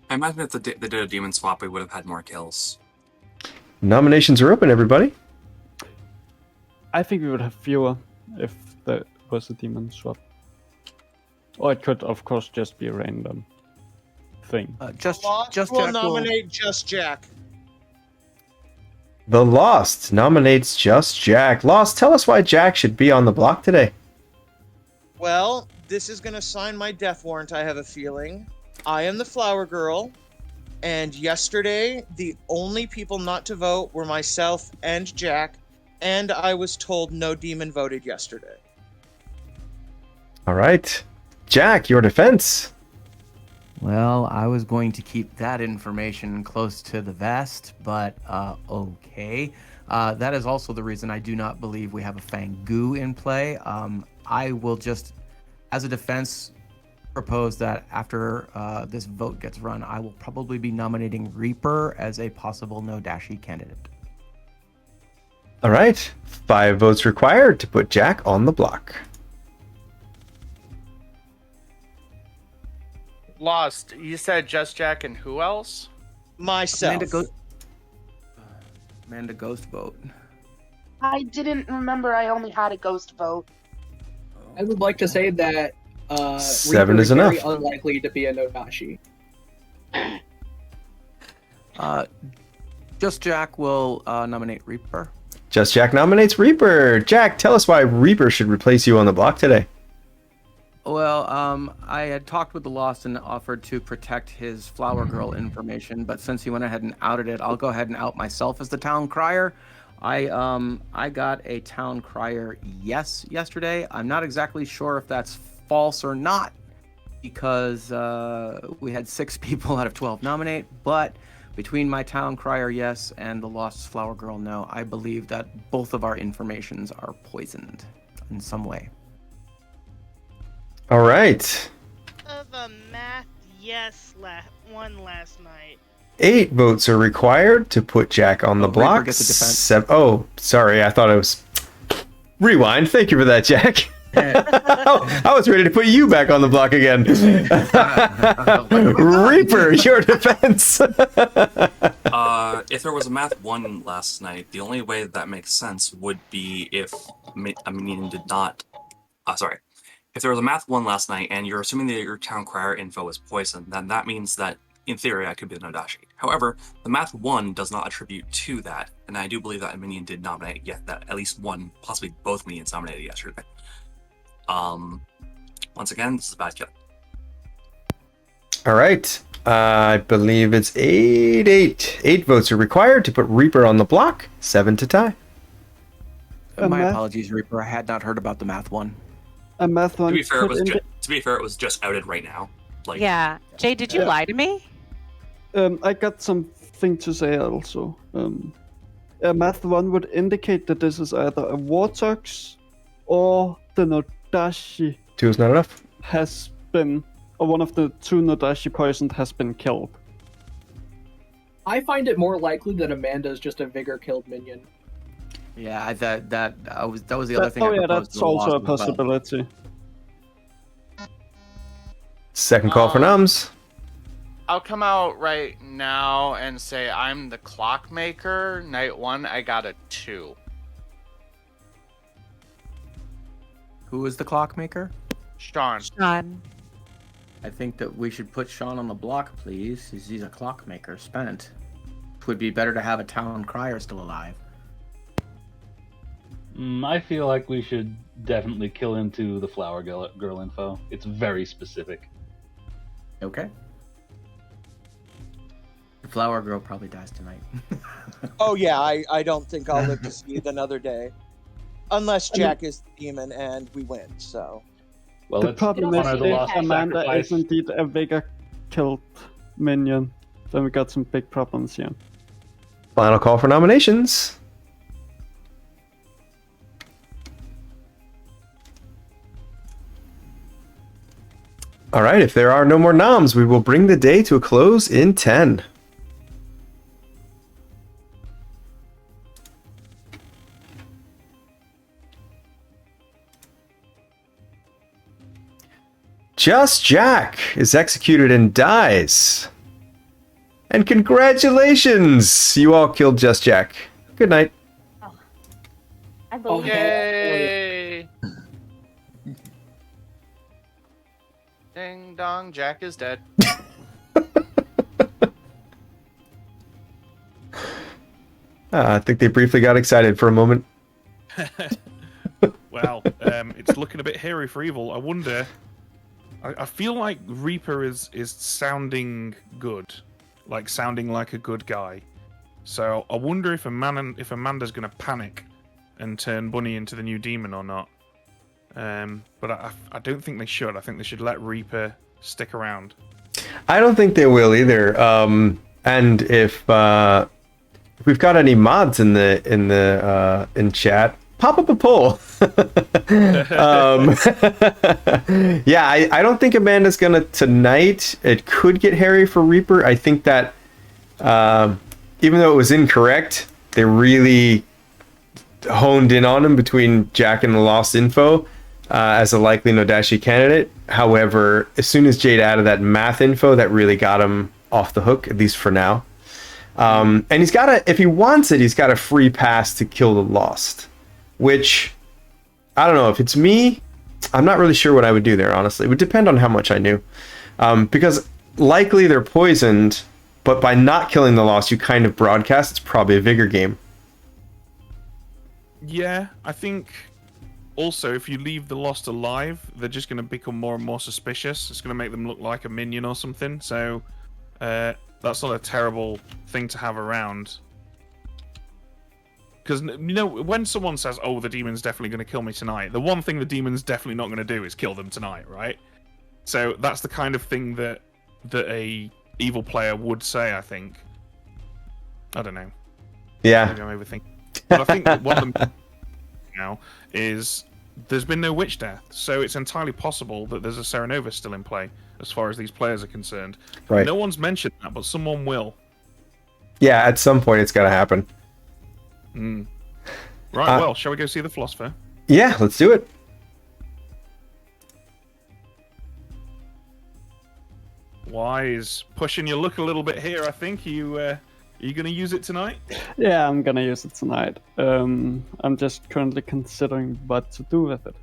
I imagine if they did a demon swap, we would have had more kills. Nominations are open, everybody. I think we would have fewer if there was a demon swap. Or it could, of course, just be a random thing. Just Jack will nominate Just Jack. The Lost nominates Just Jack. Lost, tell us why Jack should be on the block today. Well, this is going to sign my death warrant, I have a feeling. I am the flower girl, and yesterday, the only people not to vote were myself and Jack, and I was told no demon voted yesterday. All right. Jack, your defense. Well, I was going to keep that information close to the vest, but okay. That is also the reason I do not believe we have a Fangu in play. I will just, as a defense, propose that after this vote gets run, I will probably be nominating Reaper as a possible no-dashi candidate. All right. 5 votes required to put Jack on the block. Lost. You said just Jack and who else? Myself. Amanda Ghost vote. I didn't remember I only had a ghost vote. I would like to say that 7 Reaper is very enough. unlikely to be a no-dashi. Just Jack will nominate Reaper. Just Jack nominates Reaper. Jack, tell us why Reaper should replace you on the block today. Well, I had talked with the Lost and offered to protect his Flower Girl information, but since he went ahead and outed it, I'll go ahead and out myself as the town crier. I got a town crier yes yesterday. I'm not exactly sure if that's false or not because we had 6 people out of 12 nominate, but between my town crier yes and the Lost Flower Girl no, I believe that both of our informations are poisoned in some way. All right. Of a math yes one last night. 8 votes are required to put Jack on the Reaper block. gets a defense. Oh, sorry. I thought I was... Rewind. Thank you for that, Jack. I was ready to put you back on the block again. Reaper, your defense. If there was a math 1 last night, the only way that makes sense would be if Minion did not... sorry. If there was a math 1 last night and you're assuming that your town crier info is poison, then that means that, in theory, I could be the no-dashi. However, the math 1 does not attribute to that, and I do believe that a Minion did nominate that at least one, possibly both Minions nominated yesterday. Once again, this is a bad kill. All right. I believe it's 8-8. 8 votes are required to put Reaper on the block. 7 to tie. My apologies, Reaper. I had not heard about the math one. A math one. To be fair, it was just outed right now. Like, Yeah. Jay, did you lie to me? I got something to say also. A math one would indicate that this is either a Vortex or the no-dashi 2 is not enough. has been, or one of the 2 no-dashi poisoned has been killed. I find it more likely that Amanda is just a vigor-killed minion. Yeah, that was the other thing. Oh I yeah, proposed that's to the also a Lost as well. possibility. Second call for Nums. I'll come out right now and say I'm the clockmaker. Night 1, I got a 2. Who is the clockmaker? Sean. Sean. I think that we should put Sean on the block, please. He's a clockmaker, spent. It would be better to have a town crier still alive. I feel like we should definitely kill into the Flower Girl info. It's very specific. Okay. The Flower Girl probably dies tonight. Oh yeah, I don't think I'll live to see it another day. Unless Jack is the demon and we win, so. Well, The problem is honor the if lost Amanda sacrifice. is indeed a vigor-killed minion, then we got some big problems here. Final call for nominations. All right, if there are no more noms, we will bring the day to a close in 10. Just Jack is executed and dies. And congratulations! You all killed Just Jack. Good night. I believe Yay! Ding dong, Jack is dead. I think they briefly got excited for a moment. Well, it's looking a bit hairy for evil. I wonder. I feel like Reaper is sounding good, like sounding like a good guy. So I wonder if Amanda's going to panic and turn Bunny into the new demon or not. But I don't think they should. I think they should let Reaper stick around. I don't think they will either. And if we've got any mods in chat, pop up a poll. Yeah, I don't think Amanda's gonna tonight. It could get hairy for Reaper. I think that even though it was incorrect, they really honed in on him between Jack and the Lost Info as a likely Nodashi candidate. However, as soon as Jade added that math info, that really got him off the hook, at least for now. And he's got if he wants it, he's got a free pass to kill the Lost, which I don't know. If it's me, I'm not really sure what I would do there, honestly. It would depend on how much I knew. Because likely they're poisoned, but by not killing the Lost, you kind of broadcast it's probably a Vigor game. Yeah, I think also if you leave the Lost alive, they're just going to become more and more suspicious. It's going to make them look like a minion or something. So that's not a terrible thing to have around. Because, you know, when someone says, oh, the demon's definitely going to kill me tonight, the one thing the demon's definitely not going to do is kill them tonight, right? So that's the kind of thing that a evil player would say, I think. I don't know. Yeah. Maybe I'm overthinking. But I think that one of them now is there's been no witch death, so it's entirely possible that there's a Serenova still in play, as far as these players are concerned. Right. No one's mentioned that, but someone will. Yeah, at some point it's got to happen. Right, well, shall we go see the Philosopher? Yeah, let's do it. Wise, pushing your luck a little bit here, I think. Are you going to use it tonight? Yeah, I'm gonna use it tonight. I'm just currently considering what to do with it.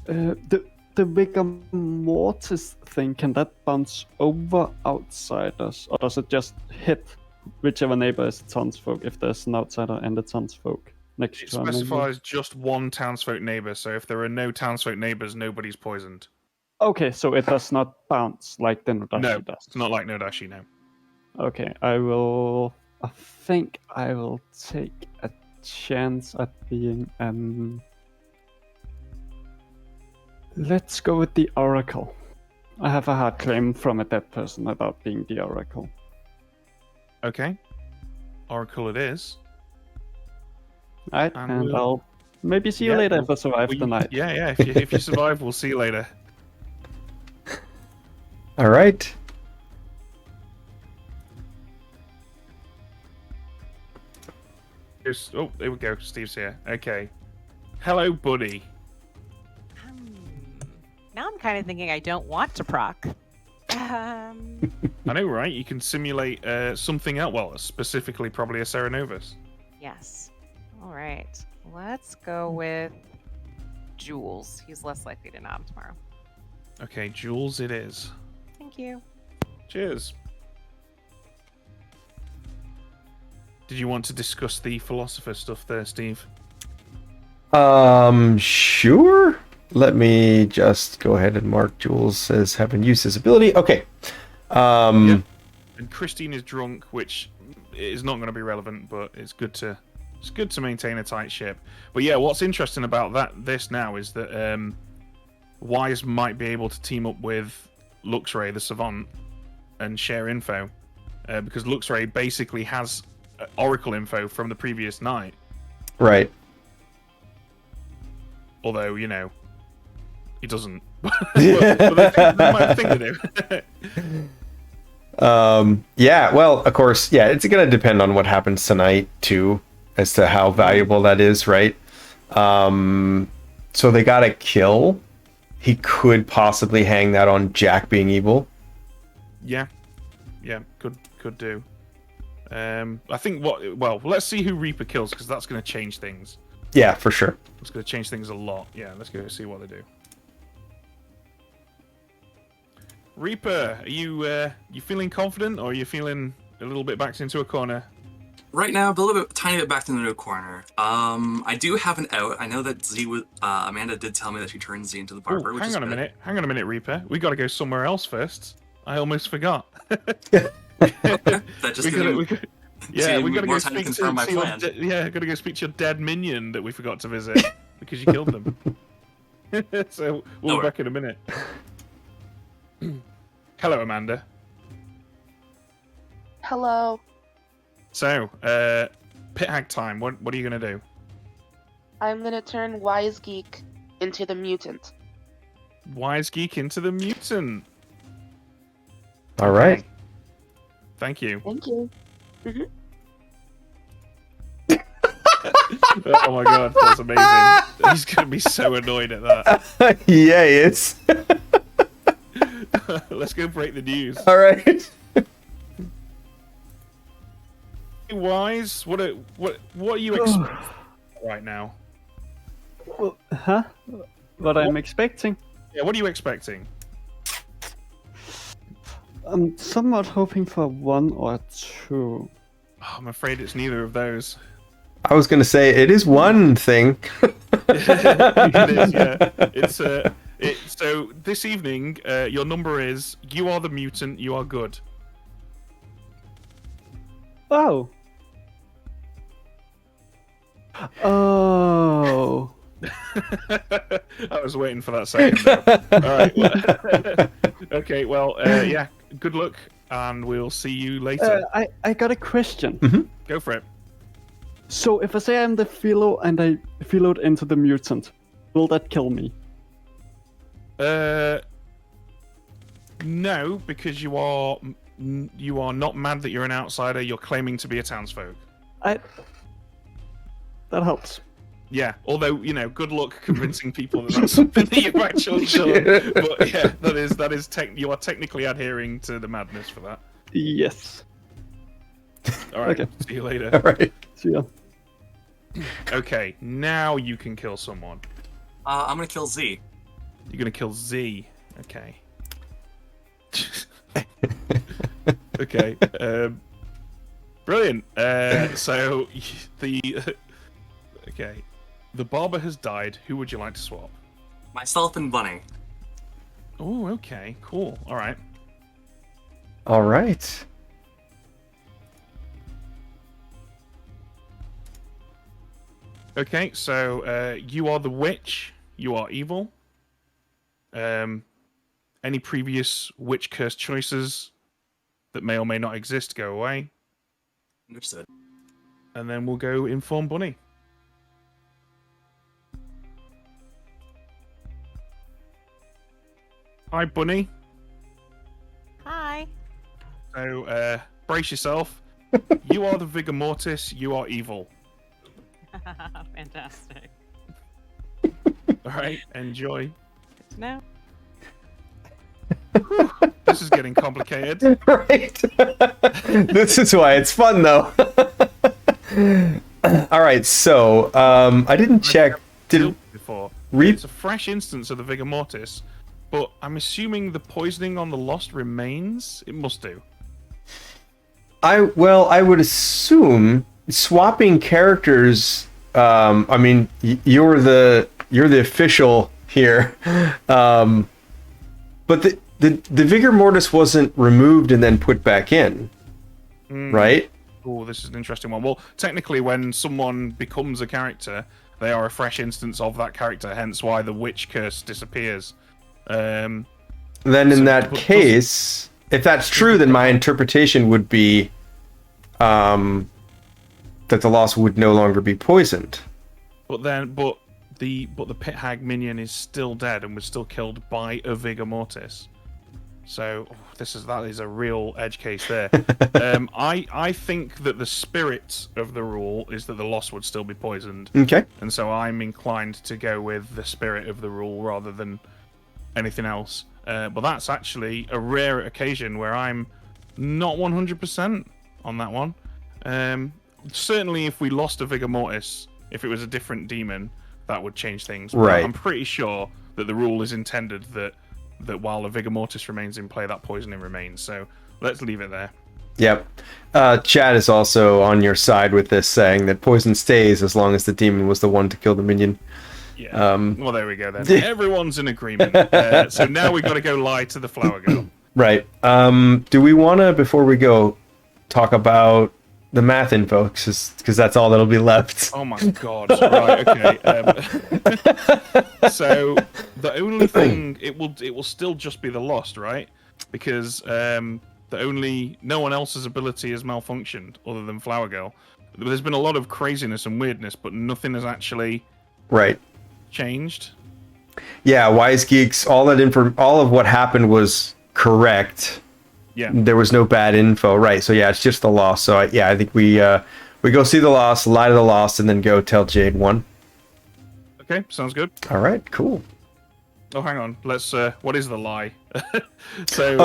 The Vigor Mortis thing, can that bounce over outsiders, or does it just hit whichever neighbor is the townsfolk if there's an outsider and a townsfolk next It to a neighbor? specifies just one townsfolk neighbor, so if there are no townsfolk neighbors, nobody's poisoned. Okay, so it does not bounce like the Nodashi does. It's not like Nodashi, no. Okay, I think I will take a chance at being let's go with the Oracle. I have a hard claim from a dead person about being the Oracle. Okay. Oracle it is. Alright, and I'll maybe see you later if I survive the night. Yeah, if you survive, we'll see you later. All right. Oh, there we go. Steve's here. Okay. Hello, buddy. Now I'm kind of thinking I don't want to proc. I know, right? You can simulate something else. Well, specifically probably a Serenovus. Yes. All right. Let's go with Jules. He's less likely to nom tomorrow. Okay, Jules it is. Thank you. Cheers. Did you want to discuss the philosopher stuff there, Steve? Sure. Let me just go ahead and mark Jules as having used his ability. Okay. And Christine is drunk, which is not going to be relevant, but it's good to maintain a tight ship. But yeah, what's interesting about this now is that Wise might be able to team up with Luxray the Savant and share info, because Luxray basically has Oracle info from the previous night. Right. Although, you know, he doesn't. But they might think they do. Yeah, well, of course, yeah, it's going to depend on what happens tonight, too, as to how valuable that is, right? So they got to kill. He could possibly hang that on Jack being evil. Yeah, could do. I think let's see who Reaper kills, because that's going to change things. Yeah, for sure. It's going to change things a lot. Yeah, let's go see what they do. Reaper, are you feeling confident, or are you feeling a little bit backed into a corner? Right now, a tiny bit backed into a corner. I do have an out. I know that Amanda did tell me that she turned Z into the barber. Hang on a minute, Reaper. We got to go somewhere else first. I almost forgot. That just we got to go time to speak confirm my plan. got to go speak to your dead minion that we forgot to visit because you killed them. So we'll be back in a minute. Hello, Amanda. Hello. So, pit hag time. What are you gonna do? I'm gonna turn Wise Geek into the mutant. Wise Geek into the mutant. All right. Thank you. Thank you. Oh my god, that's amazing. He's gonna be so annoyed at that. Yeah, he is. Let's go break the news. All right. Wise, what are you expecting right now? Well, huh? What I'm expecting? Yeah, what are you expecting? I'm somewhat hoping for 1 or 2. Oh, I'm afraid it's neither of those. I was gonna say it is one thing. It is, yeah. So this evening, your number is you are the mutant, you are good. Oh. Oh. I was waiting for that second. All right. Well, okay. Well, yeah. Good luck, and we'll see you later. I got a question. Go for it. So if I say I'm the philo and I philoed into the mutant, will that kill me? No, because you are not mad that you're an outsider. You're claiming to be a townsfolk. That helps. Yeah, although good luck convincing people that that's something that you've actually done. But yeah, that is you are technically adhering to the madness for that. Yes. All right. Okay. See you later. All right. See ya. Okay, now you can kill someone. I'm gonna kill Z. You're gonna kill Z. Okay. Okay. Brilliant. So okay, the barber has died. Who would you like to swap? Myself and Bunny. Oh, okay, cool. All right. All right. Okay, so you are the witch. You are evil. Any previous witch curse choices that may or may not exist go away. Understood. And then we'll go inform Bunny. Hi, Bunny. Hi. So, brace yourself. You are the Vigor Mortis. You are evil. Fantastic. All right, enjoy. Good to know. This is getting complicated. Right. This is why it's fun, though. All right, so I didn't check. Before it's a fresh instance of the Vigor Mortis, but I'm assuming the poisoning on the Lost remains. It must do. I would assume swapping characters. I mean, you're the official here, but the Vigor Mortis wasn't removed and then put back in, right? Oh, this is an interesting one. Well, technically, when someone becomes a character, they are a fresh instance of that character. Hence, why the witch curse disappears. Then, in that case, if that's true, then my interpretation would be that the lost would no longer be poisoned. But the pit hag minion is still dead and was still killed by a Vigor Mortis. So that is a real edge case there. I think that the spirit of the rule is that the lost would still be poisoned. Okay. And so I'm inclined to go with the spirit of the rule rather than anything else. But that's actually a rare occasion where I'm not 100% on that one. Certainly, if we lost a Vigor Mortis, if it was a different demon, that would change things. But right. I'm pretty sure that the rule is intended that while a Vigor Mortis remains in play, that poisoning remains. So let's leave it there. Yep. Chad is also on your side with this, saying that poison stays as long as the demon was the one to kill the minion. Yeah. Well, there we go then. Everyone's in agreement. So now we've got to go lie to the flower girl. Right. Do we want to, before we go, talk about the math info, because that's all that'll be left. Oh my god! Right, okay. So the only thing it will still just be the lost, right? Because no one else's ability has malfunctioned other than Flower Girl. There's been a lot of craziness and weirdness, but nothing has actually changed. Yeah, Wise Geeks. All of what happened was correct. Yeah. There was no bad info, right? So yeah, it's just the lost. So I think we go see the lost, lie to the lost, and then go tell Jade one. Okay, sounds good. All right, cool. Oh, hang on. Let's. What is the lie? So.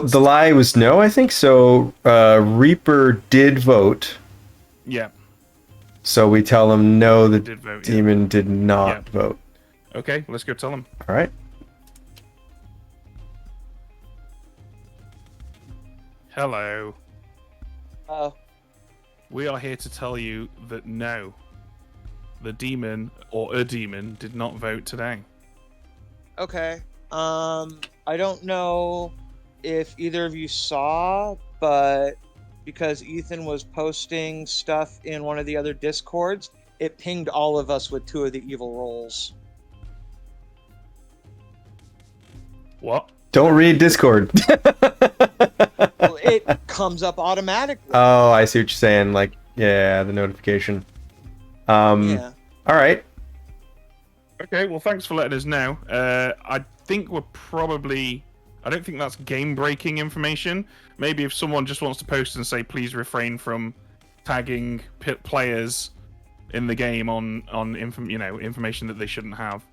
The lie was no, I think so. Reaper did vote. Yeah. So we tell him no. The Did vote, demon did not vote. Okay, let's go tell him. All right. Hello. Oh. We are here to tell you that no, the demon or a demon did not vote today. Okay. I don't know if either of you saw, but because Ethan was posting stuff in one of the other Discords, it pinged all of us with 2 of the evil rolls. What? Don't read Discord. Well, it comes up automatically. Oh, I see what you're saying. Like, yeah, the notification. Yeah. All right. Okay, well, thanks for letting us know. I think we're probably... I don't think that's game-breaking information. Maybe if someone just wants to post and say, please refrain from tagging players in the game on information that they shouldn't have.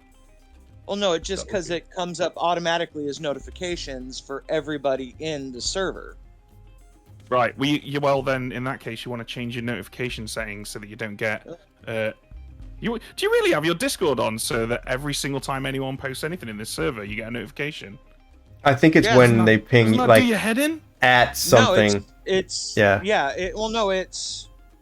Well, no, it's just because it comes up automatically as notifications for everybody in the server. Right. Well, then, in that case, you want to change your notification settings so that you don't get... do you really have your Discord on so that every single time anyone posts anything in this server, you get a notification? I think it's when they ping do your head in? at something. No,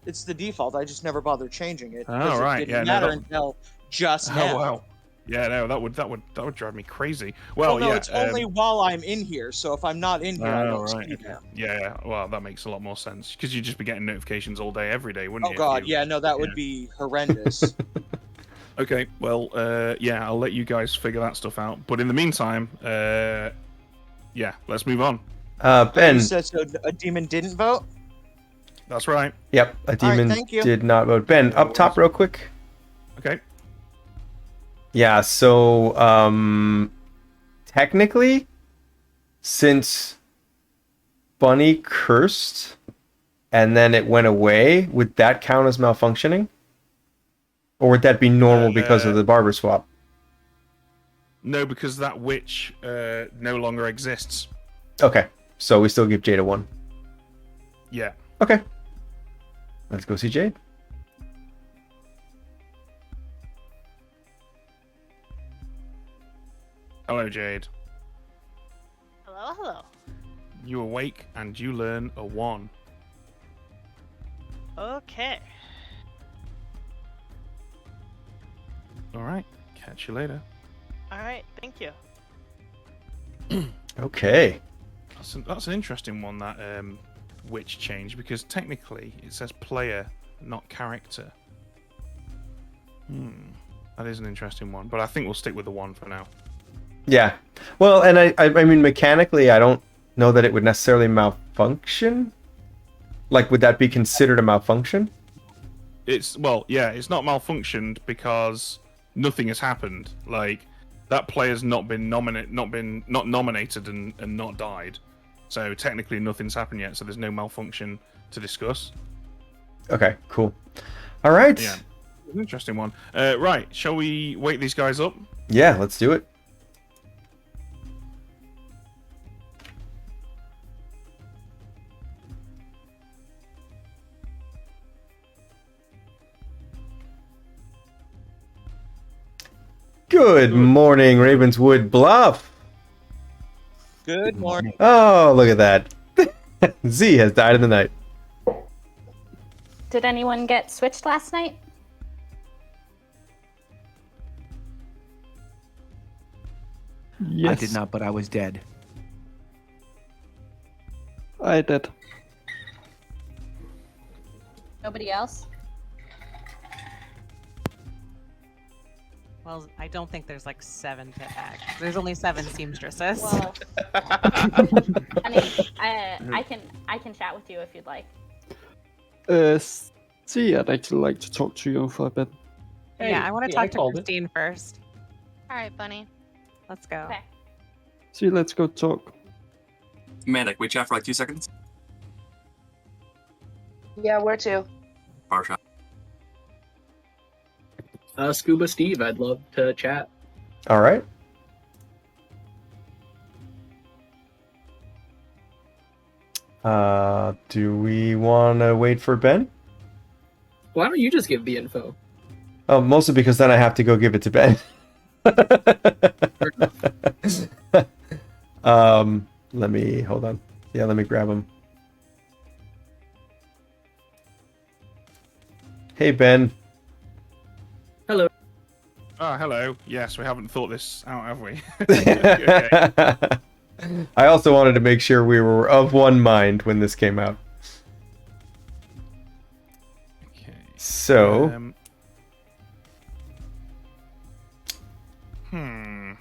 it's the default. I just never bothered changing it. Oh, right. It didn't matter until just now. Oh, wow. Yeah, no, that would drive me crazy. Well, no, yeah, it's only while I'm in here. So if I'm not in here, I don't see okay. them. Yeah, well, that makes a lot more sense because you'd just be getting notifications all day, every day, wouldn't you? Oh god, yeah, no, that would be horrendous. Okay, well, yeah, I'll let you guys figure that stuff out. But in the meantime, yeah, let's move on. Ben. So a demon didn't vote? That's right. Yep, a demon thank you. did not vote. Ben, up top real quick. Okay. Yeah, so technically, since Bunny cursed and then it went away, would that count as malfunctioning? Or would that be normal because of the barber swap? No, because that witch no longer exists. Okay, so we still give Jade a 1. Yeah. Okay. Let's go see Jade. Hello, Jade. Hello, hello. You awake and you learn a 1. Okay. All right. Catch you later. All right. Thank you. Okay. That's an interesting one, that witch change, because technically it says player, not character. That is an interesting one, but I think we'll stick with the 1 for now. Yeah. Well, and I mean, mechanically, I don't know that it would necessarily malfunction. Like, would that be considered a malfunction? It's not malfunctioned because nothing has happened. Like, that player's not nominated and not died. So technically nothing's happened yet, so there's no malfunction to discuss. Okay, cool. All right. Yeah. An interesting one. Right, shall we wake these guys up? Yeah, let's do it. Good morning, Ravenswood Bluff. Good morning. Oh, look at that. Z has died in the night. Did anyone get switched last night? Yes. I did not, but I was dead. I did. Nobody else? Well, I don't think there's like 7 pit hags. There's only 7 seamstresses. Well, I mean, I can chat with you if you'd like. See, I'd actually like to talk to you for a bit. Yeah, I want to talk to Christine first. All right, Bunny. Let's go. Okay. See, let's go talk. Amanda, can we chat for like 2 seconds? Yeah, where to? Bar shop. Scuba Steve, I'd love to chat. All right. Do we want to wait for Ben? Why don't you just give the info? Oh, mostly because then I have to go give it to Ben. Let me hold on. Yeah, let me grab him. Hey, Ben. Hello. Oh, hello. Yes, we haven't thought this out, have we? I also wanted to make sure we were of one mind when this came out. Okay. So. Do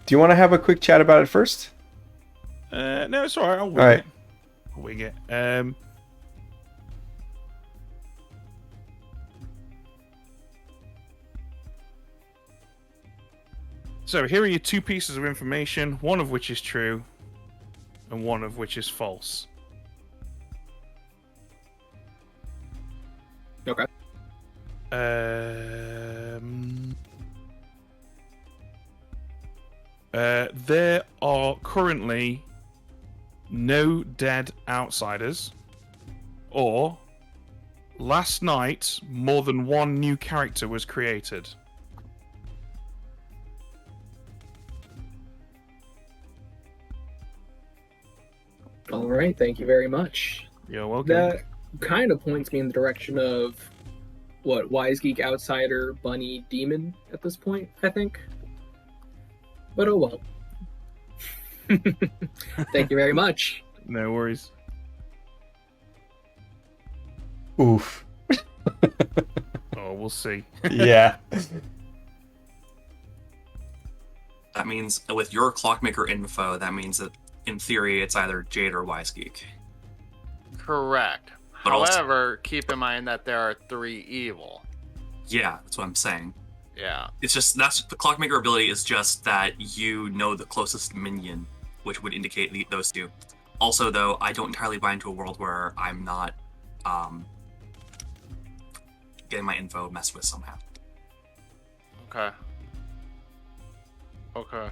you want to have a quick chat about it first? No, it's alright. I'll wing All right. it. I'll wing it. So here are your 2 pieces of information, one of which is true, and one of which is false. Okay. There are currently no dead outsiders, or last night more than 1 new character was created. All right, thank you very much. You're welcome. That kind of points me in the direction of what, Wise Geek, Outsider, Bunny, Demon at this point, I think. But oh well. Thank you very much. No worries. Oof. Oh, we'll see. Yeah. That means with your clockmaker info, that means that in theory it's either Jade or Wise Geek. Correct. But also- However, keep in mind that there are 3 evil. Yeah, that's what I'm saying. Yeah. It's just that's the clockmaker ability is just that you know the closest minion, which would indicate those 2. Also, though, I don't entirely buy into a world where I'm not getting my info messed with somehow. Okay. Okay.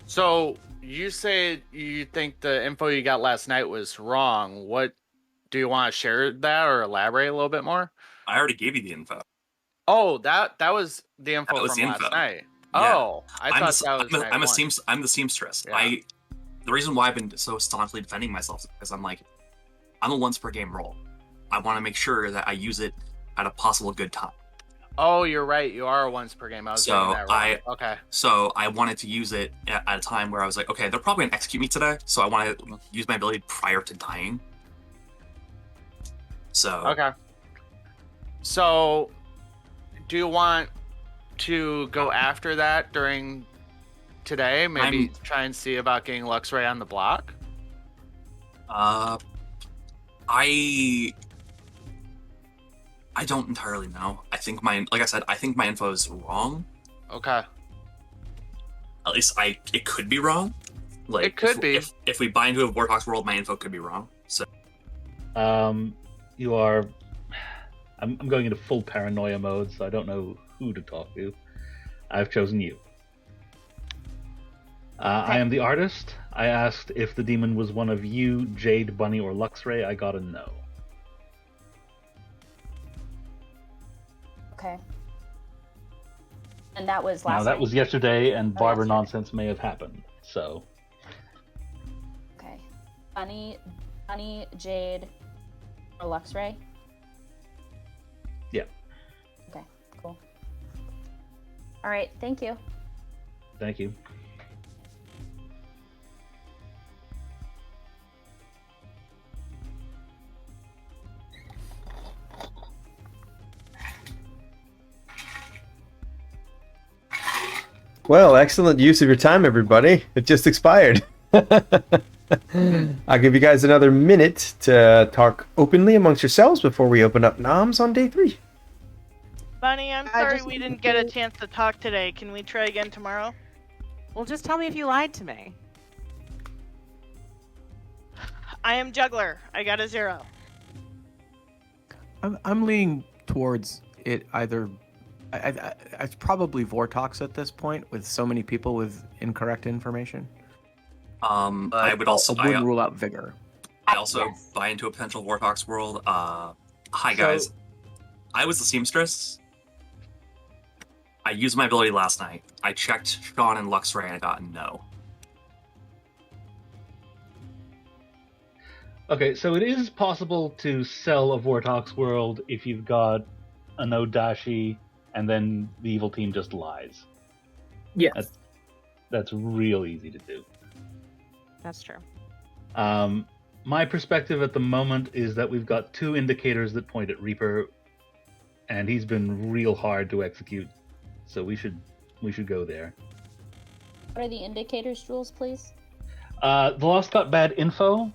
So you say you think the info you got last night was wrong. What do you want to share that or elaborate a little bit more? I already gave you the info. Oh, that was the info That was from the last info. night. Yeah. Oh, I thought that was night one. I'm the seamstress. Yeah. The reason why I've been so staunchly defending myself is because I'm a once per game role. I want to make sure that I use it at a possible good time. Oh, you're right. You are a once per game. I was getting that wrong. Okay. So I wanted to use it at a time where I was like, okay, they're probably gonna execute me today, so I want to use my ability prior to dying. So Okay. So, do you want to go after that during today? Maybe try and see about getting Luxray on the block? I don't entirely know. I think like I said, I think my info is wrong. Okay. At least it could be wrong. Like it could be. If we buy into a Warthog's world, my info could be wrong. So you are I'm going into full paranoia mode, so I don't know who to talk to. I've chosen you. I am the artist. I asked if the demon was one of you, Jade, Bunny, or Luxray. I got a no. Okay. And that was last Now that night? was yesterday, and Oh, barber yesterday. nonsense may have happened. So Okay. Bunny, Jade, or Luxray? yeah, Okay, cool. All right, thank you. thank you. Well, excellent use of your time, everybody. It just expired. I'll give you guys another minute to talk openly amongst yourselves before we open up noms on day 3. Bunny, I'm sorry we didn't get a chance to talk today. Can we try again tomorrow? Well, just tell me if you lied to me. I am juggler. I got a 0. I'm leaning towards it either. It's probably Vortox at this point with so many people with incorrect information. I would also I wouldn't rule out Vigor. I also buy into a potential Vortox world. Hi guys, I was the seamstress. I used my ability last night. I checked Sean and Luxray and I got no. Okay, so it is possible to sell a Vortox world if you've got a no dashi and then the evil team just lies. Yes. That's real easy to do. That's true. My perspective at the moment is that we've got 2 indicators that point at Reaper, and he's been real hard to execute. So we should go there. What are the indicators, Jules, please? The Lost got bad info,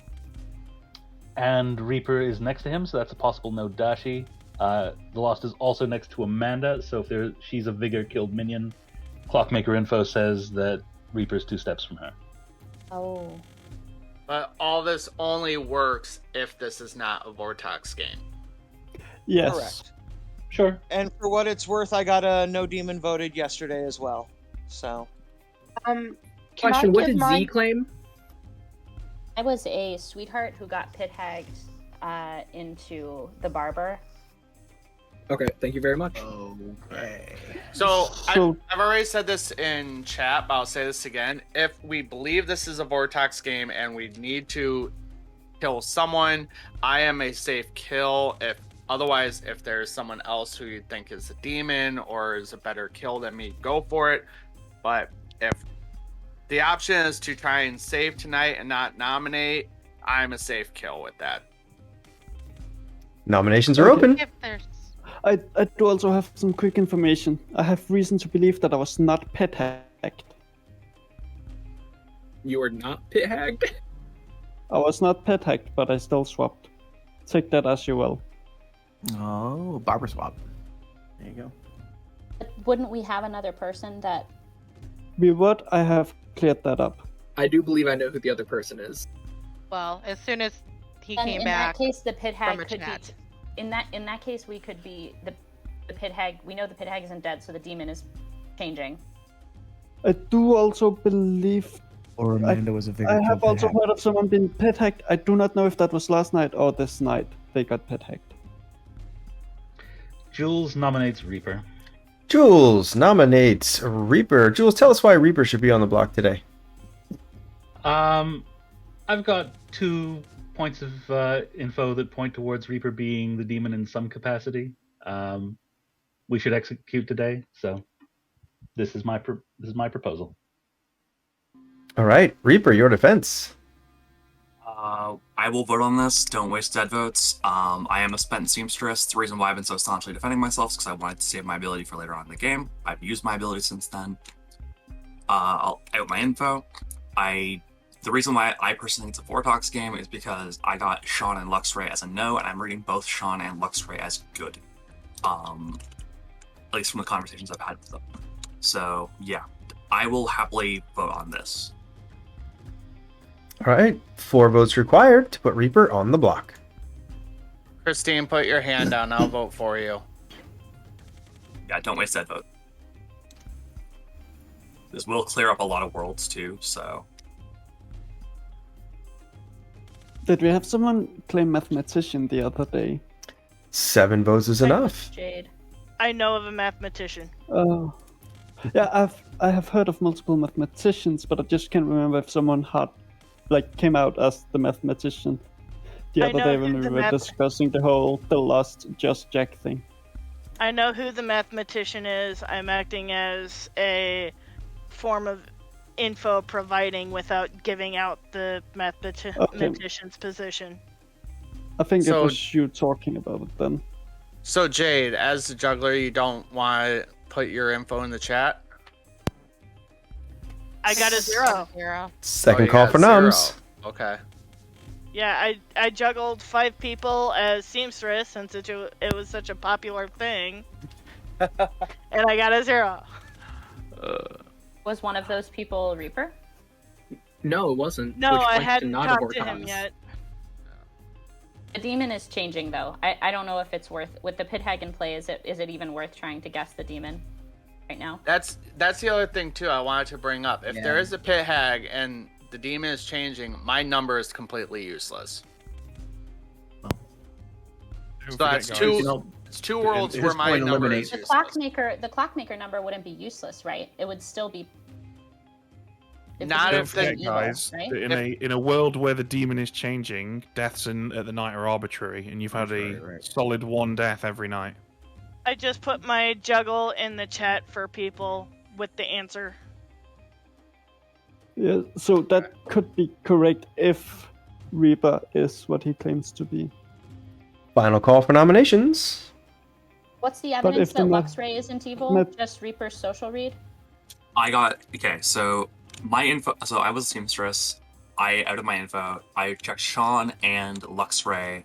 and Reaper is next to him, so that's a possible no dashi. The Lost is also next to Amanda, so if she's a Vigor killed minion, Clockmaker info says that Reaper's 2 steps from her. Oh. But all this only works if this is not a Vortox game. Yes. Correct. Sure. And for what it's worth, I got a no demon voted yesterday as well. So. Question: what did Z claim? I was a sweetheart who got pit hagged into the barber. Okay, thank you very much. Okay. So I've already said this in chat, but I'll say this again. If we believe this is a Vortox game and we need to kill someone, I am a safe kill. Otherwise, if there's someone else who you think is a demon or is a better kill than me, go for it. But if the option is to try and save tonight and not nominate, I'm a safe kill with that. Nominations are open. If there's I do also have some quick information. I have reason to believe that I was not pet hacked. You were not pit hagged? I was not pet hacked, but I still swapped. Take that as you will. Oh, barber swap. There you go. But wouldn't we have another person that... We would. I have cleared that up. I do believe I know who the other person is. well, as soon as he And came in back that case, the pit hag from a could chat. be... In that case, we could be the pit hag. We know the pit hag isn't dead, so the demon is changing. I do also believe... Or Amanda was a Vigor I killed have pit also hack. heard of someone being pet hacked. I do not know if that was last night or this night they got pet hacked. Jules nominates Reaper. Jules nominates Reaper. Jules, tell us why Reaper should be on the block today. I've got 2 points of info that point towards Reaper being the demon in some capacity. We should execute today, so this is my proposal. All right, Reaper, your defense. I will vote on this. Don't waste dead votes. I am a spent seamstress. The reason why I've been so staunchly defending myself is because I wanted to save my ability for later on in the game. I've used my ability since then. I'll out my info. The reason why I personally think it's a Vortox game is because I got Sean and Luxray as a no, and I'm reading both Sean and Luxray as good. At least from the conversations I've had with them. So yeah, I will happily vote on this. All right, 4 votes required to put Reaper on the block. Christine, put your hand down. I'll vote for you. Yeah, don't waste that vote. This will clear up a lot of worlds too, so... Did we have someone claim mathematician the other day? 7 votes is enough. Jade. I know of a mathematician. Oh. Yeah, I have heard of multiple mathematicians, but I just can't remember if someone came out as the mathematician the I other know day when who we the were discussing the Lost Just Jack thing. I know who the mathematician is. I'm acting as a form of info providing without giving out the mathematician's position. I think it So- was you talking about it then. So Jade, as the juggler, you don't want to put your info in the chat? I got a 0. 0. Second you call got for 0. noms. Okay. Yeah, I juggled 5 people as seamstress since it was such a popular thing, and I got a 0. Was one of those people Reaper? No, it wasn't. No, which I points to hadn't not talked to Vortox. him yet. The demon is changing though. I don't know if it's worth, with the pit hag in play, is it even worth trying to guess the demon right now? That's the other thing too I wanted to bring up. If Yeah. there is a pit hag and the demon is changing, my number is completely useless. Don't So forget, that's guys, it's two worlds at where this my point, number eliminate- is The useless. clockmaker number wouldn't be useless, right? It would still be. If Not the Don't if demon's forget, the- evil, guys, right? that in a world where the demon is changing, deaths at the night are arbitrary, and you've had a solid 1 death every night. I just put my juggle in the chat for people with the answer. Yeah, so that could be correct if Reaper is what he claims to be. Final call for nominations. What's the But evidence if that the ma- Luxray isn't evil? ma- Just Reaper's social read? I got okay. So my info. So I was a seamstress. Out of my info, I checked Sean and Luxray,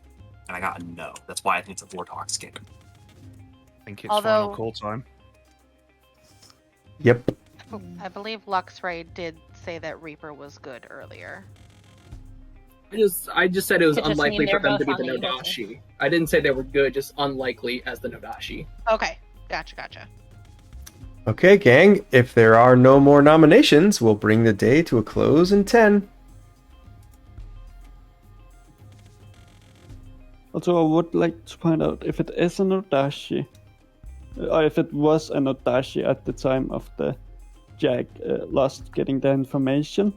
and I got a no. That's why I think it's a Vortox game. I think it's Although- final call time. Yep. I believe Luxray did say that Reaper was good earlier. I just said it was It just unlikely mean for they're them to be both the on the evil Nodashi. I didn't say they were good, just unlikely as the Nodashi. Okay, gotcha. Okay, gang. If there are no more nominations, we'll bring the day to a close in 10. Also, I would like to point out if it is a Nodashi, or if it was a Nodashi at the time of the Jag lost getting the information,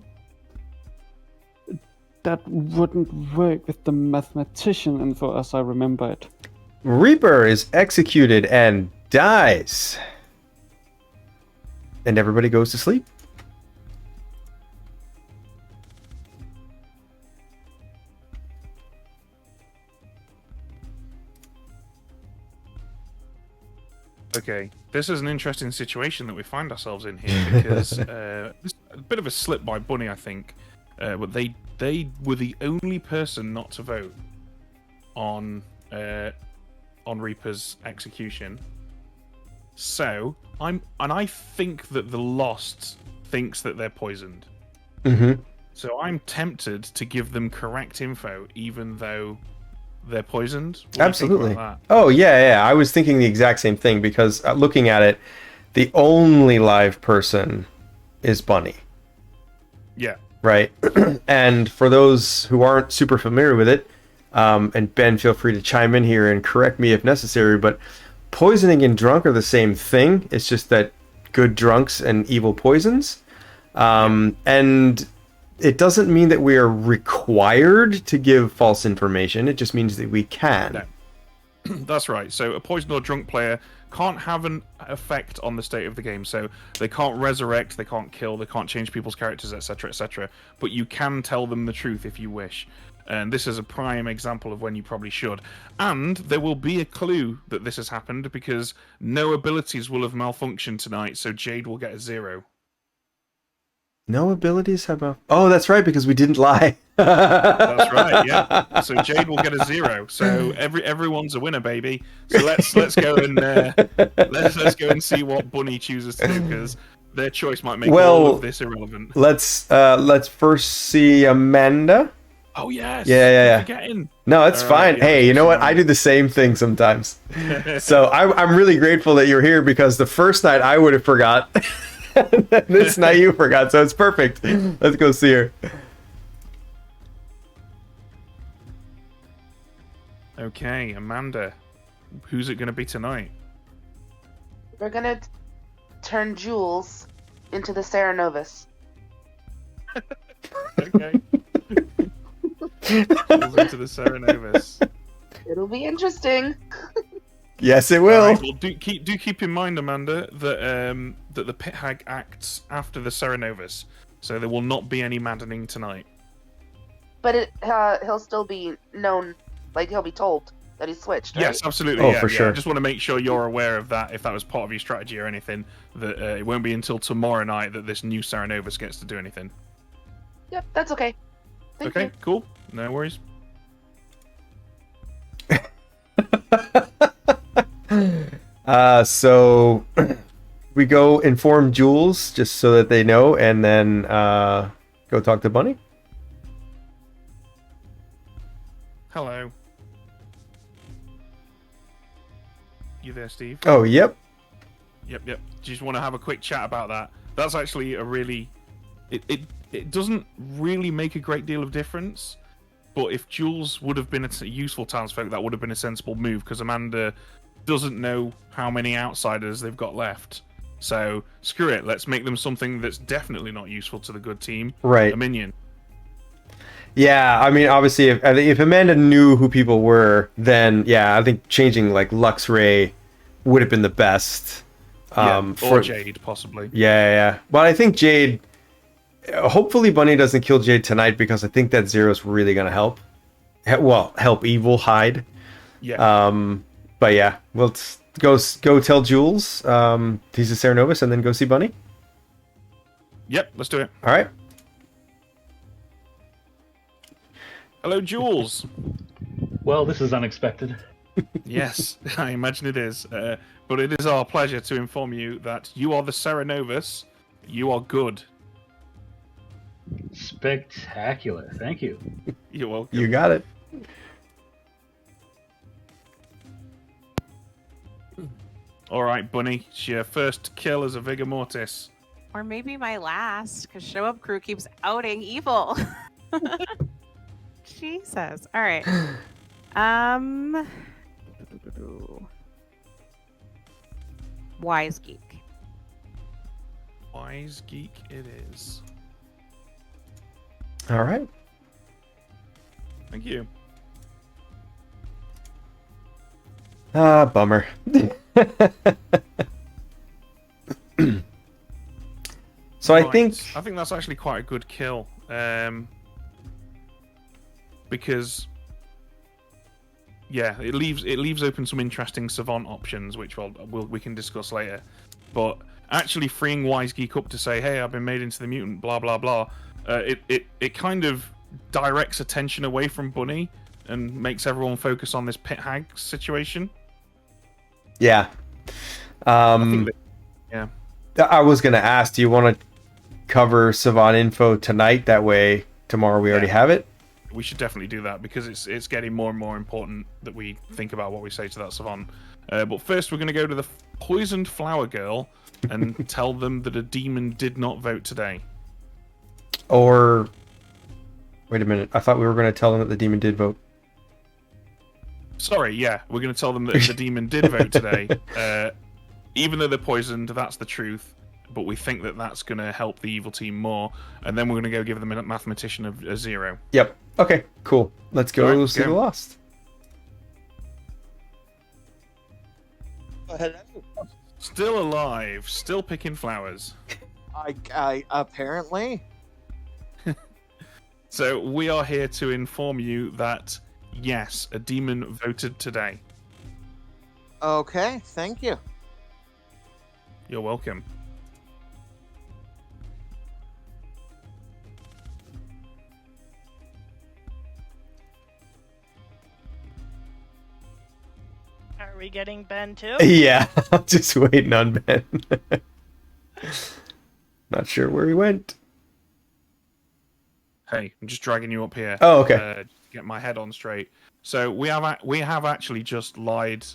that wouldn't work with the mathematician info as I remember it. Reaper is executed and dies. And everybody goes to sleep. Okay, this is an interesting situation that we find ourselves in here because this is a bit of a slip by Bunny, I think. But they were the only person not to vote on Reaper's execution. So I think that the Lost thinks that they're poisoned. Mm-hmm. So I'm tempted to give them correct info, even though they're poisoned. What do you think Absolutely. about that? Oh, yeah. I was thinking the exact same thing because looking at it, the only live person is Bunny, Yeah. right? And for those who aren't super familiar with it, and Ben, feel free to chime in here and correct me if necessary, but poisoning and drunk are the same thing. It's just that good drunks and evil poisons. And it doesn't mean that we are required to give false information. It just means that we can. No. That's right. So a poisoned or drunk player can't have an effect on the state of the game. So they can't resurrect, they can't kill, they can't change people's characters, etc., etc. But you can tell them the truth if you wish. And this is a prime example of when you probably should. And there will be a clue that this has happened because no abilities will have malfunctioned tonight, so Jade will get a 0. No abilities have a... Oh, that's right, because we didn't lie. That's right, yeah. So Jade will get a 0. So everyone's a winner, baby. So let's go and let's go and see what Bunny chooses to do because their choice might make all of this irrelevant. Let's first see Amanda. Oh yes. Yeah. Forgetting. No, it's All fine. right, yeah, Hey, you know what? fine. I do the same thing sometimes. So I'm really grateful that you're here because the first night I would have forgot. This night you forgot, so it's perfect. Let's go see her. Okay, Amanda. Who's it going to be tonight? We're gonna turn Jules into the Serenovus. Okay. Jules into the Serenovus. It'll be interesting. Yes, it will. All right, well, do keep in mind, Amanda, that that the pit hag acts after the Serenovus, so there will not be any maddening tonight. But he'll still be known, like he'll be told. that he switched, right? Yes, absolutely. Oh, yeah, for yeah. sure. I just want to make sure you're aware of that. If that was part of your strategy or anything, that it won't be until tomorrow night that this new Serenovus gets to do anything. Yep, that's okay. Thank Okay, you. cool. No worries. So we go inform Jules just so that they know, and then go talk to Bunny. Hello. You there, Steve? Oh, yep. Yep. Do you just want to have a quick chat about that? That's actually a really... It doesn't really make a great deal of difference, but if Jules would have been a useful townsfolk, that would have been a sensible move, because Amanda doesn't know how many outsiders they've got left. So, screw it. Let's make them something that's definitely not useful to the good team. Right. A minion. Yeah, I mean, obviously, if Amanda knew who people were, then yeah, I think changing like Lux Ray would have been the best. Or Jade, possibly. Yeah. Well, I think Jade. Hopefully, Bunny doesn't kill Jade tonight, because I think that Zero's really gonna help. Well, help Evil hide. Yeah. But yeah, we'll go tell Jules he's a Serenovus, and then go see Bunny. Yep, let's do it. All right. Hello, Jules. Well, this is unexpected. Yes, I imagine it is. But it is our pleasure to inform you that you are the Serenovus. You are good. Spectacular. Thank you. You're welcome. You got it. All right, Bunny. It's your first kill as a Vigor Mortis. Or maybe my last, because Show Up Crew keeps outing evil. Jesus. All right. Wise Geek. Wise Geek it is. All right. Thank you. Bummer. So I think that's actually quite a good kill. Because yeah, it leaves open some interesting savant options, which we can discuss later. But actually freeing Wise Geek up to say, "Hey, I've been made into the mutant," blah blah blah. It kind of directs attention away from Bunny and makes everyone focus on this pit hag situation. Yeah. Yeah. I was gonna ask, do you want to cover Savant info tonight? That way, tomorrow we already have it. We should definitely do that, because it's getting more and more important that we think about what we say to that Savant. But first, we're going to go to the poisoned flower girl and tell them that a demon did not vote today. Or wait a minute, I thought we were going to tell them that the demon did vote. Sorry, yeah, we're going to tell them that the demon did vote today. Even though they're poisoned, that's the truth. But we think that that's going to help the evil team more. And then we're going to go give them a mathematician of a 0. Yep. Okay, cool. Let's go see the Lost. Hello. Still alive, still picking flowers. I apparently. So we are here to inform you that, yes, a demon voted today. Okay, thank you. You're welcome. Are we getting Ben too? Yeah, I'm just waiting on Ben. Not sure where he went. Hey, I'm just dragging you up here. Oh, okay. To get my head on straight. So we have actually just lied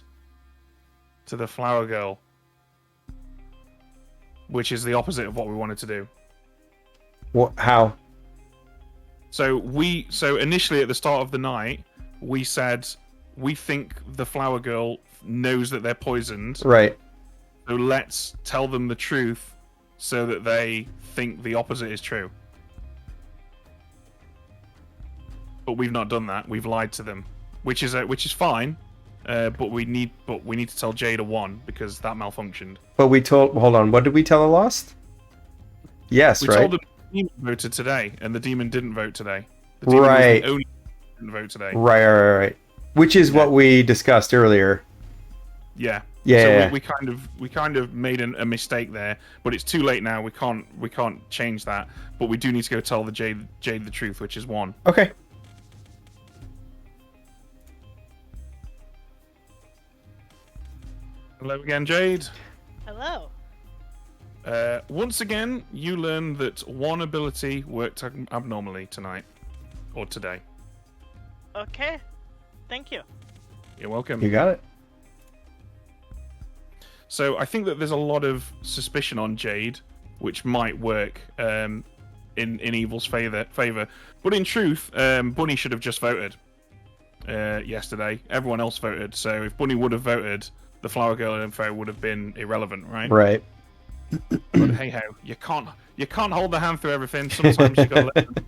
to the flower girl, which is the opposite of what we wanted to do. What? How? So initially at the start of the night, we said we think the flower girl knows that they're poisoned. Right. So let's tell them the truth so that they think the opposite is true. But we've not done that. We've lied to them, which is fine. But we need to tell Jade a 1 because that malfunctioned. But we told. Hold on. What did we tell the Lost? Yes, we right. told them the demon voted today, and the demon didn't vote today. The demon was Right. the only didn't vote today. Right. Which is what we discussed earlier. Yeah. Yeah. So we kind of made a mistake there, but it's too late now. We can't change that. But we do need to go tell the Jade the truth, which is 1. Okay. Hello again, Jade. Hello. Once again, you learn that 1 ability worked abnormally tonight or today. Okay. Thank you. You're welcome. You got it. So I think that there's a lot of suspicion on Jade, which might work in Evil's favor. But in truth, Bunny should have just voted yesterday. Everyone else voted. So if Bunny would have voted, the Flower Girl info would have been irrelevant, right? Right. But hey ho, you can't hold the hand through everything. Sometimes you gotta let them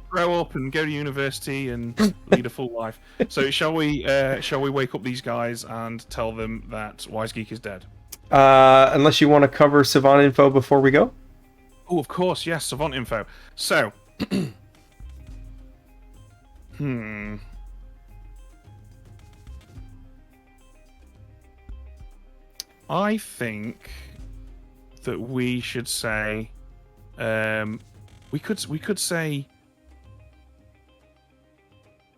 grow up and go to university and lead a full life. So shall we wake up these guys and tell them that Wise Geek is dead? Unless you want to cover Savant info before we go. Oh, of course, yes, Savant info. So, I think that we should say, we could say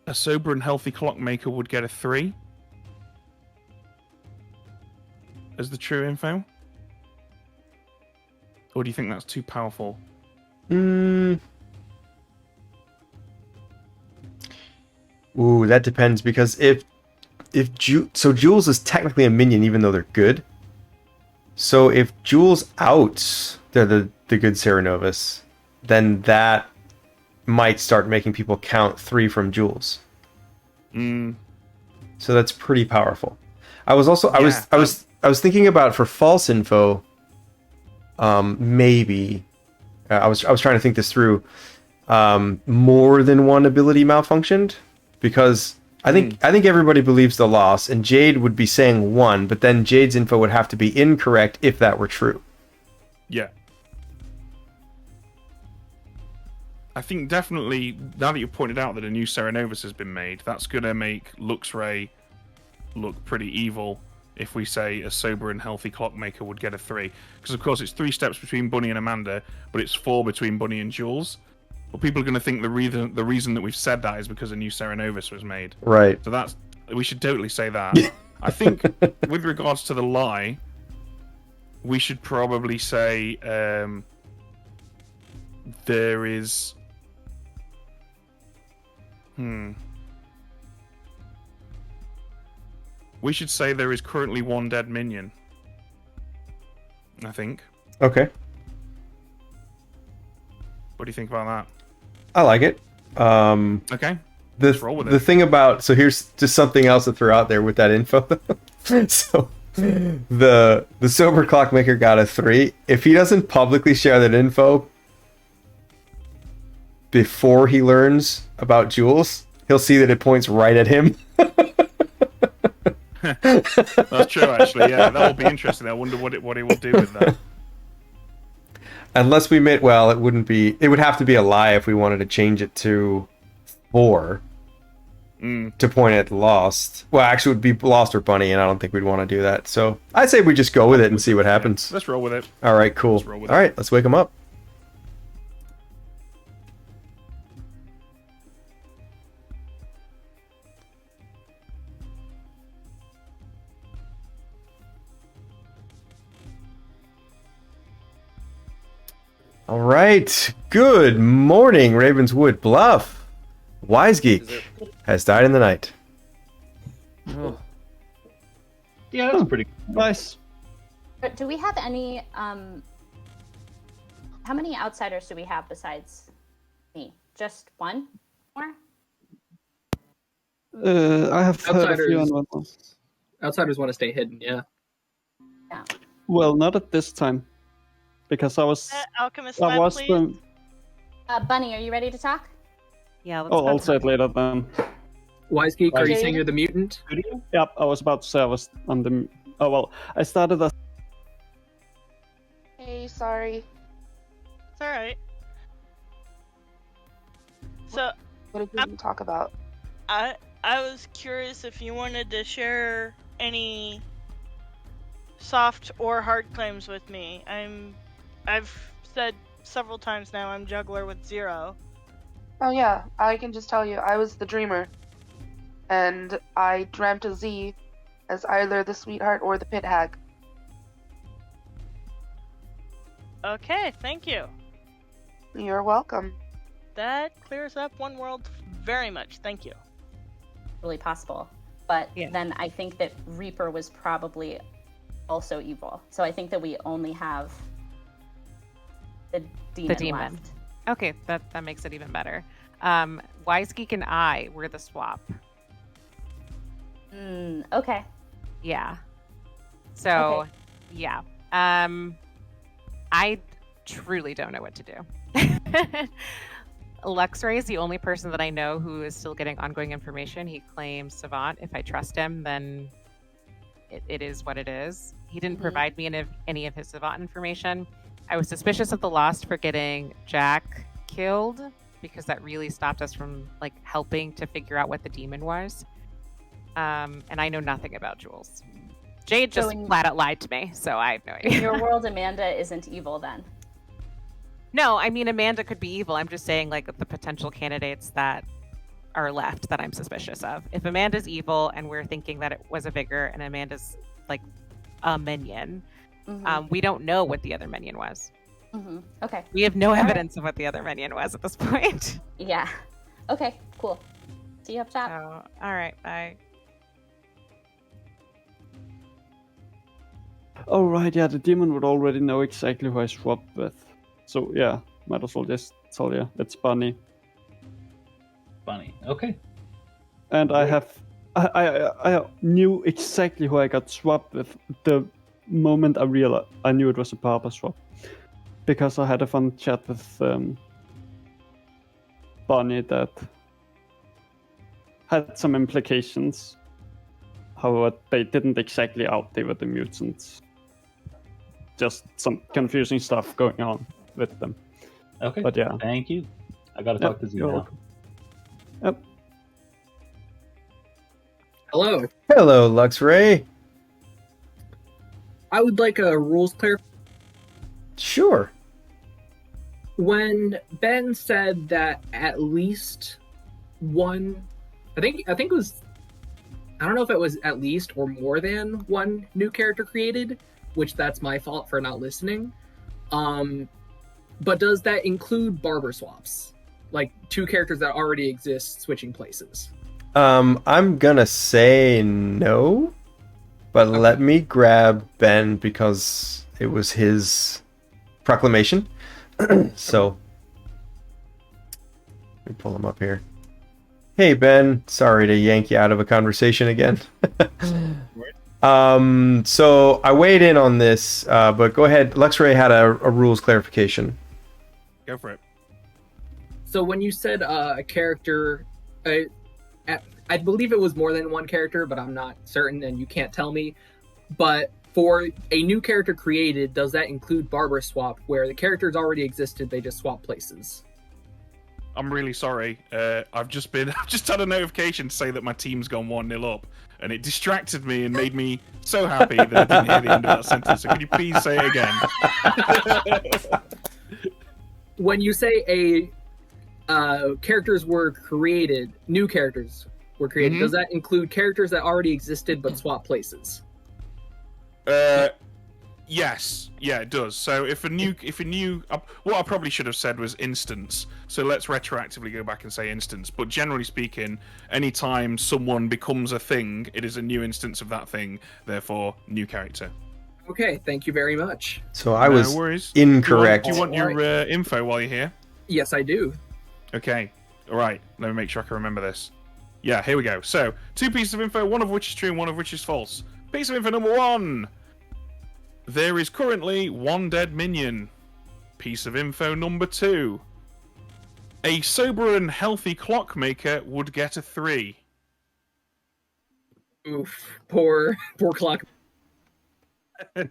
a sober and healthy clockmaker would get a 3 as the true info. Or do you think that's too powerful? Ooh, that depends, because if Jules is technically a minion even though they're good. So if Jules outs they're the good Serenovus, then that might start making people count 3 from Jules. So that's pretty powerful. I was thinking about for false info. Maybe I was trying to think this through. More than 1 ability malfunctioned, because I think everybody believes the loss, and Jade would be saying 1, but then Jade's info would have to be incorrect if that were true. Yeah. I think definitely, now that you've pointed out that a new Serenovus has been made, that's going to make Luxray look pretty evil if we say a sober and healthy clockmaker would get a 3. Because, of course, it's 3 steps between Bunny and Amanda, but it's 4 between Bunny and Jules. But people are going to think the reason that we've said that is because a new Serenovus was made. Right. So we should totally say that. I think with regards to the lie, we should probably say there is... We should say there is currently 1 dead minion. I think. Okay. What do you think about that? I like it. Okay. Let's roll with it. The thing about, so here's just something else to throw out there with that info. So the sober clockmaker got a 3. If he doesn't publicly share that info before he learns about Jules, he'll see that it points right at him. That's true, actually. Yeah, that will be interesting. I wonder what he will do with that. Unless we made, well, it wouldn't be. It would have to be a lie if we wanted to change it to 4 to point at Lost. Well, actually, it would be Lost or Bunny, and I don't think we'd want to do that. So I'd say we just go with it and see what happens. Let's roll with it. All right, cool. All right, let's wake him up. All right. Good morning, Ravenswood Bluff. Wise Geek has died in the night. Oh. Yeah, that's pretty nice. But do we have any? How many outsiders do we have besides me? Just 1 more? I have heard a few on one more. Outsiders want to stay hidden, yeah. Yeah. Well, not at this time. Because I was... Alchemist I was please. Bunny, are you ready to talk? Yeah, let's I'll say it later then. Wise Geek, are you saying you're the mutant? Yep, I was about to say I was on the... Oh, well, I started as... Hey, sorry. It's alright. So... What did we talk about? I was curious if you wanted to share any soft or hard claims with me. I've said several times now I'm juggler with 0. Oh yeah, I can just tell you, I was the dreamer, and I dreamt of Z as either the sweetheart or the pit hag. Okay, thank you. You're welcome. That clears up one world very much. Thank you. Really possible. But then I think that Reaper was probably also evil. So I think that we only have the demon left. Okay, that makes it even better. Wise Geek and I were the swap. Okay. Yeah. So, yeah. I truly don't know what to do. Luxray is the only person that I know who is still getting ongoing information. He claims Savant. If I trust him, then it is what it is. He didn't provide me any of his Savant information. I was suspicious of the Lost for getting Jack killed because that really stopped us from like helping to figure out what the demon was. And I know nothing about Jules. Jade just flat out lied to me, so I have no idea. In your world, Amanda isn't evil then? No, I mean, Amanda could be evil. I'm just saying, like, the potential candidates that are left that I'm suspicious of. If Amanda's evil and we're thinking that it was a Vigor and Amanda's, like, a minion, we don't know what the other minion was. Okay. We have no evidence of what the other minion was at this point. Yeah. Okay, cool. See you up top. So, all right, bye. Oh, right, yeah, the demon would already know exactly who I swapped with. So, yeah, might as well just tell you, it's Bunny. Bunny, okay. And I knew exactly who I got swapped with the moment I realized I knew it was a Papa swap. Because I had a fun chat with Bunny that had some implications. However, they didn't exactly out they were the mutants. Just some confusing stuff going on with them. Okay. But yeah. Thank you. I gotta talk to Z now. Yep. Hello. Hello, Luxray. I would like a rules clarification. Sure. When Ben said that at least one, I think it was, I don't know if it was at least or more than one new character created, which that's my fault for not listening. But does that include barber swaps? Like two characters that already exist switching places? I'm gonna say no, but let me grab Ben because it was his proclamation. So let me pull him up here. Hey Ben, sorry to yank you out of a conversation again. So I weighed in on this, but go ahead. Luxray had a rules clarification. Go for it. So when you said a character, I believe it was more than one character, but I'm not certain, and you can't tell me. But for a new character created, does that include barber swap, where the characters already existed, they just swap places? I'm really sorry. I've just had a notification to say that my team's gone 1-0 up, and it distracted me and made me so happy that I didn't hear the end of that sentence. So could you please say it again? When you say characters were created, new characters were created, does that include characters that already existed but swap places? Yes, yeah, it does. So if a new, what I probably should have said was instance. So let's retroactively go back and say instance. But generally speaking, anytime someone becomes a thing, it is a new instance of that thing. Therefore, new character. Okay, thank you very much. So I was worries. incorrect. Do you want your info while you're here? Yes, I do. Okay. All right. Let me make sure I can remember this. Yeah, here we go. So, 2 pieces of info, one of which is true and one of which is false. Piece of info number 1. There is currently one dead minion. Piece of info number 2. A sober and healthy clockmaker would get a 3. Oof. Poor clock. I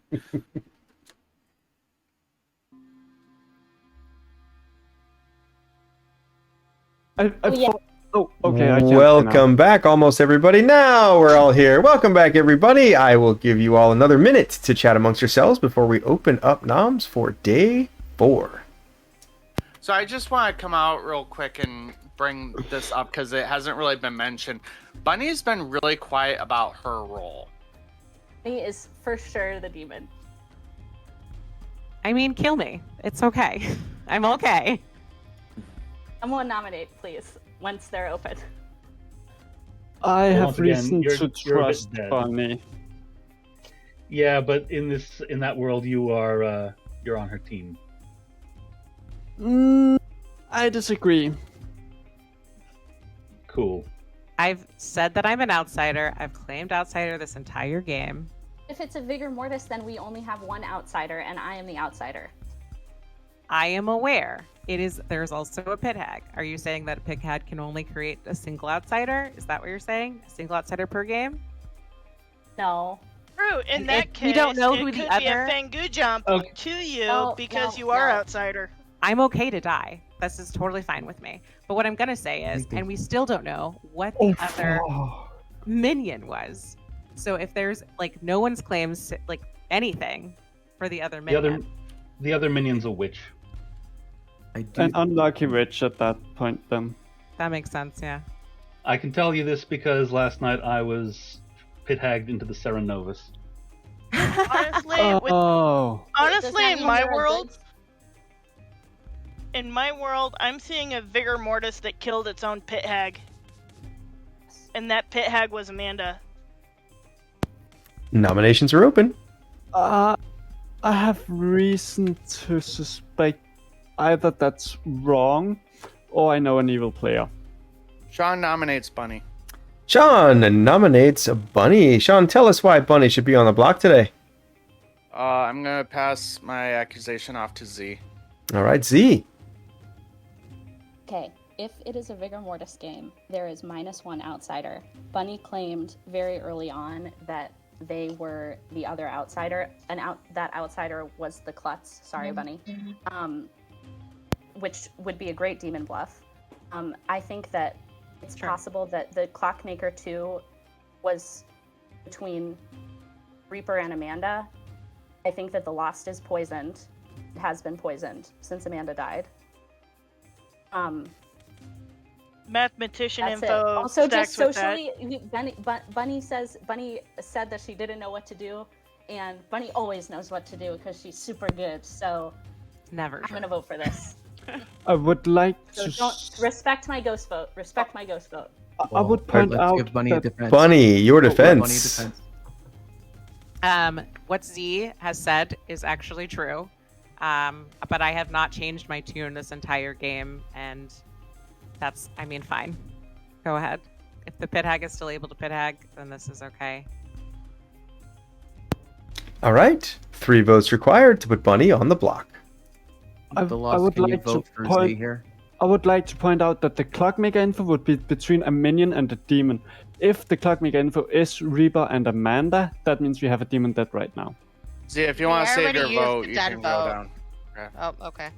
Oh, okay. I can't Welcome back, almost everybody. Now we're all here. Welcome back, everybody. I will give you all another minute to chat amongst yourselves before we open up noms for day 4. So I just want to come out real quick and bring this up because it hasn't really been mentioned. Bunny's been really quiet about her role. Bunny is for sure the demon. I mean, kill me. It's okay. I'm okay. Someone nominate, please, once they're open. I have Once again, reason you're to a bit trust dead. Bunny. Yeah, but in that world, you're on her team. I disagree. Cool. I've said that I'm an outsider. I've claimed outsider this entire game. If it's a Vigor Mortis, then we only have one outsider, and I am the outsider. I am aware. There's also a pit hag. Are you saying that a pit hag can only create a single outsider? Is that what you're saying? A single outsider per game? No. True. In that case, we don't know it who could the be other. a Fangu jump to you Oh, because no, you are no. outsider. I'm okay to die. This is totally fine with me. But what I'm gonna say is, and we still don't know what the other minion was. So if there's like no one's claims like anything for the other minion. The other minion's a witch. An unlucky witch at that point, then. That makes sense, yeah. I can tell you this because last night I was pit-hagged into the Serenovus. Honestly, honestly, in my world, I'm seeing a Vigor Mortis that killed its own pit hag. And that pit hag was Amanda. Nominations are open. I have reason to suspect either that's wrong or I know an evil player. Sean nominates Bunny. Sean nominates Bunny. Sean, tell us why Bunny should be on the block today. I'm gonna pass my accusation off to Z. All right, Z. Okay, if it is a Vigor Mortis game, there is -1 outsider. Bunny claimed very early on that they were the other outsider, that outsider was the Klutz. Sorry, Bunny. Which would be a great demon bluff. I think that it's possible that the Clockmaker 2 was between Reaper and Amanda. I think that the Lost is poisoned. It has been poisoned since Amanda died. Mathematician That's info. it. Also, just stacks with that. socially, Bunny said that she didn't know what to do, and Bunny always knows what to do because she's super good. So, never. I'm gonna vote for this. I would like So to. don't respect my ghost vote. Respect my ghost vote. I would point out give Bunny a that defense. Bunny, your Bunny a defense. defense. What Z has said is actually true. But I have not changed my tune this entire game, and that's, I mean, fine. Go ahead. If the pit hag is still able to pit hag, then this is okay. All right. 3 votes required to put Bunny on the block. I would like to point. I would like to point out that the Clockmaker info would be between a minion and a demon. If the Clockmaker info is Reaper and Amanda, that means we have a demon dead right now. Z, if you want to We save your already used vote, the you dead can vote. go down. Okay. Oh, okay.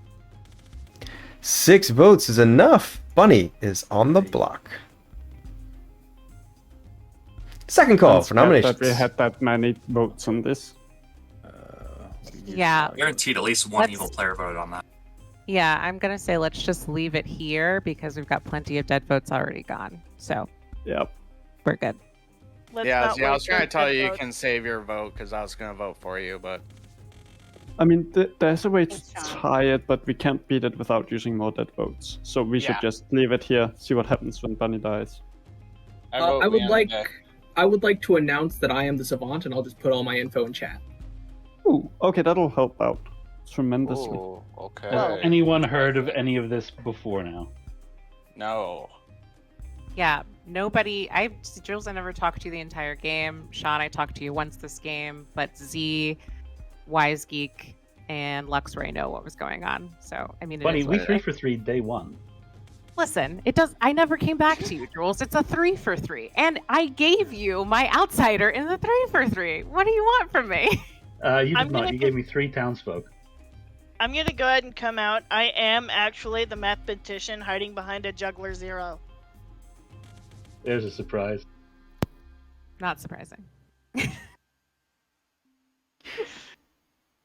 6 votes is enough. Bunny is on the block. Second call for nominations. That we had that many votes on this. Yeah. Guaranteed at least one evil player voted on that. Yeah, I'm gonna say let's just leave it here because we've got plenty of dead votes already gone. So Yep. we're good. Let's Yeah, not Z, I was waste trying to those tell good you you votes. can save your vote because I was going to vote for you, but I mean, there's a way to tie it, but we can't beat it without using more dead votes. So we should Yeah. just leave it here, see what happens when Bunny dies. I would like to announce that I am the savant, and I'll just put all my info in chat. Ooh, okay, that'll help out tremendously. okay. Has anyone heard of any of this before now? No. Yeah, nobody. Jules, I never talked to you the entire game. Sean, I talked to you once this game, but Z, Wise Geek, and Luxray know what was going on. So I mean, it Bunny, is we what it 3 is. for 3 day 1. Listen, it does. I never came back to you, Jules. It's a 3 for 3, and I gave you my outsider in the 3 for 3. What do you want from me? You I'm did not. gonna You gave me 3 townsfolk. I'm gonna go ahead and come out. I am actually the mathematician hiding behind a juggler 0. There's a surprise. Not surprising.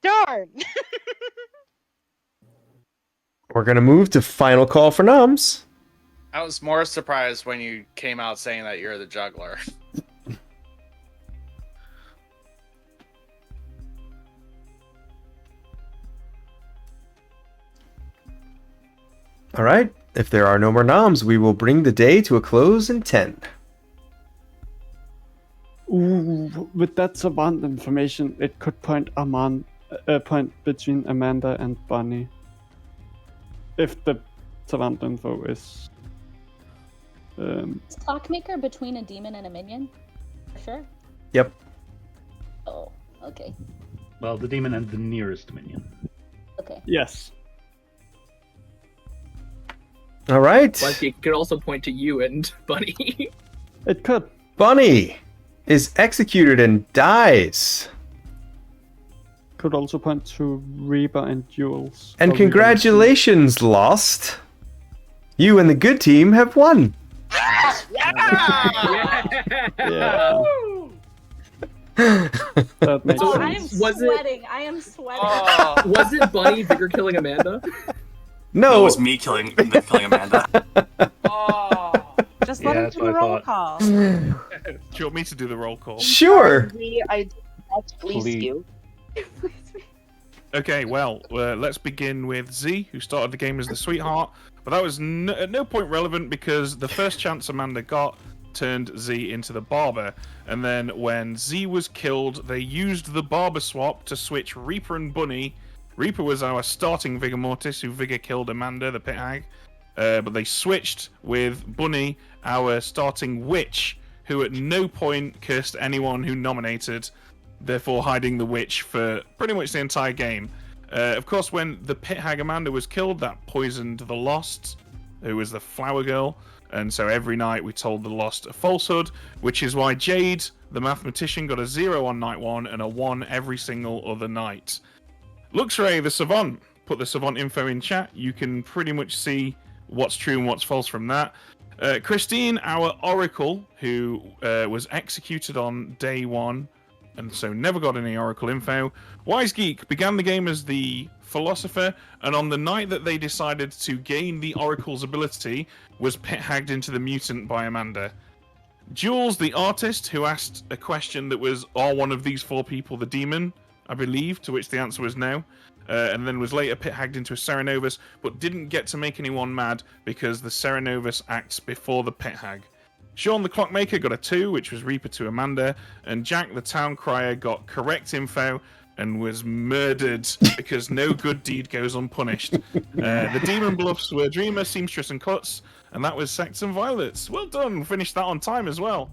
Darn. We're gonna move to final call for noms. I was more surprised when you came out saying that you're the juggler. All right. If there are no more noms, we will bring the day to a close in 10. Ooh, with that savant information, it could point between Amanda and Bunny. If the savant info is... Is Clockmaker between a demon and a minion? For sure? Yep. Oh, okay. Well, the demon and the nearest minion. Okay. Yes. All right. But it could also point to you and Bunny. It could. Bunny is executed and dies. Could also point to Reaper and Jules. And congratulations, Lost. You and the good team have won. Yeah. That makes Oh, sense. I am Was it- sweating. I am sweating. Oh. Was it Bunny Vigor killing Amanda? No. It was me killing Amanda. Oh. Just let Yeah, him that's do what the I roll thought. call. Do you want me to do the roll call? Sure. I did not fleece Please. you. Okay, well, let's begin with Z, who started the game as the sweetheart, but that was at no point relevant because the first chance Amanda got turned Z into the barber, and then when Z was killed, they used the barber swap to switch Reaper and Bunny. Reaper was our starting Vigor Mortis, who Vigor killed Amanda, the pit hag, but they switched with Bunny, our starting witch, who at no point cursed anyone who nominated, therefore hiding the witch for pretty much the entire game. Of course, when the pit hag Amanda was killed, that poisoned the Lost, who was the flower girl, and so every night we told the Lost a falsehood, which is why Jade, the mathematician, got a 0 on night 1 and a 1 every single other night. Luxray, the savant, put the savant info in chat. You can pretty much see what's true and what's false from that. Christine, our oracle, who was executed on day 1, and so never got any oracle info. Wise Geek began the game as the philosopher, and on the night that they decided to gain the oracle's ability, was pit-hagged into the mutant by Amanda. Jules, the artist, who asked a question that was, are one of these 4 people the demon? I believe, to which the answer was no. And then was later pit-hagged into a Serenovus, but didn't get to make anyone mad because the Serenovus acts before the pit-hag. Sean the Clockmaker got a 2, which was Reaper to Amanda, and Jack the Town Crier got correct info and was murdered because no good deed goes unpunished. The Demon Bluffs were Dreamer, Seamstress, and Cuts, and that was Sects and Violets. Well done, finished that on time as well.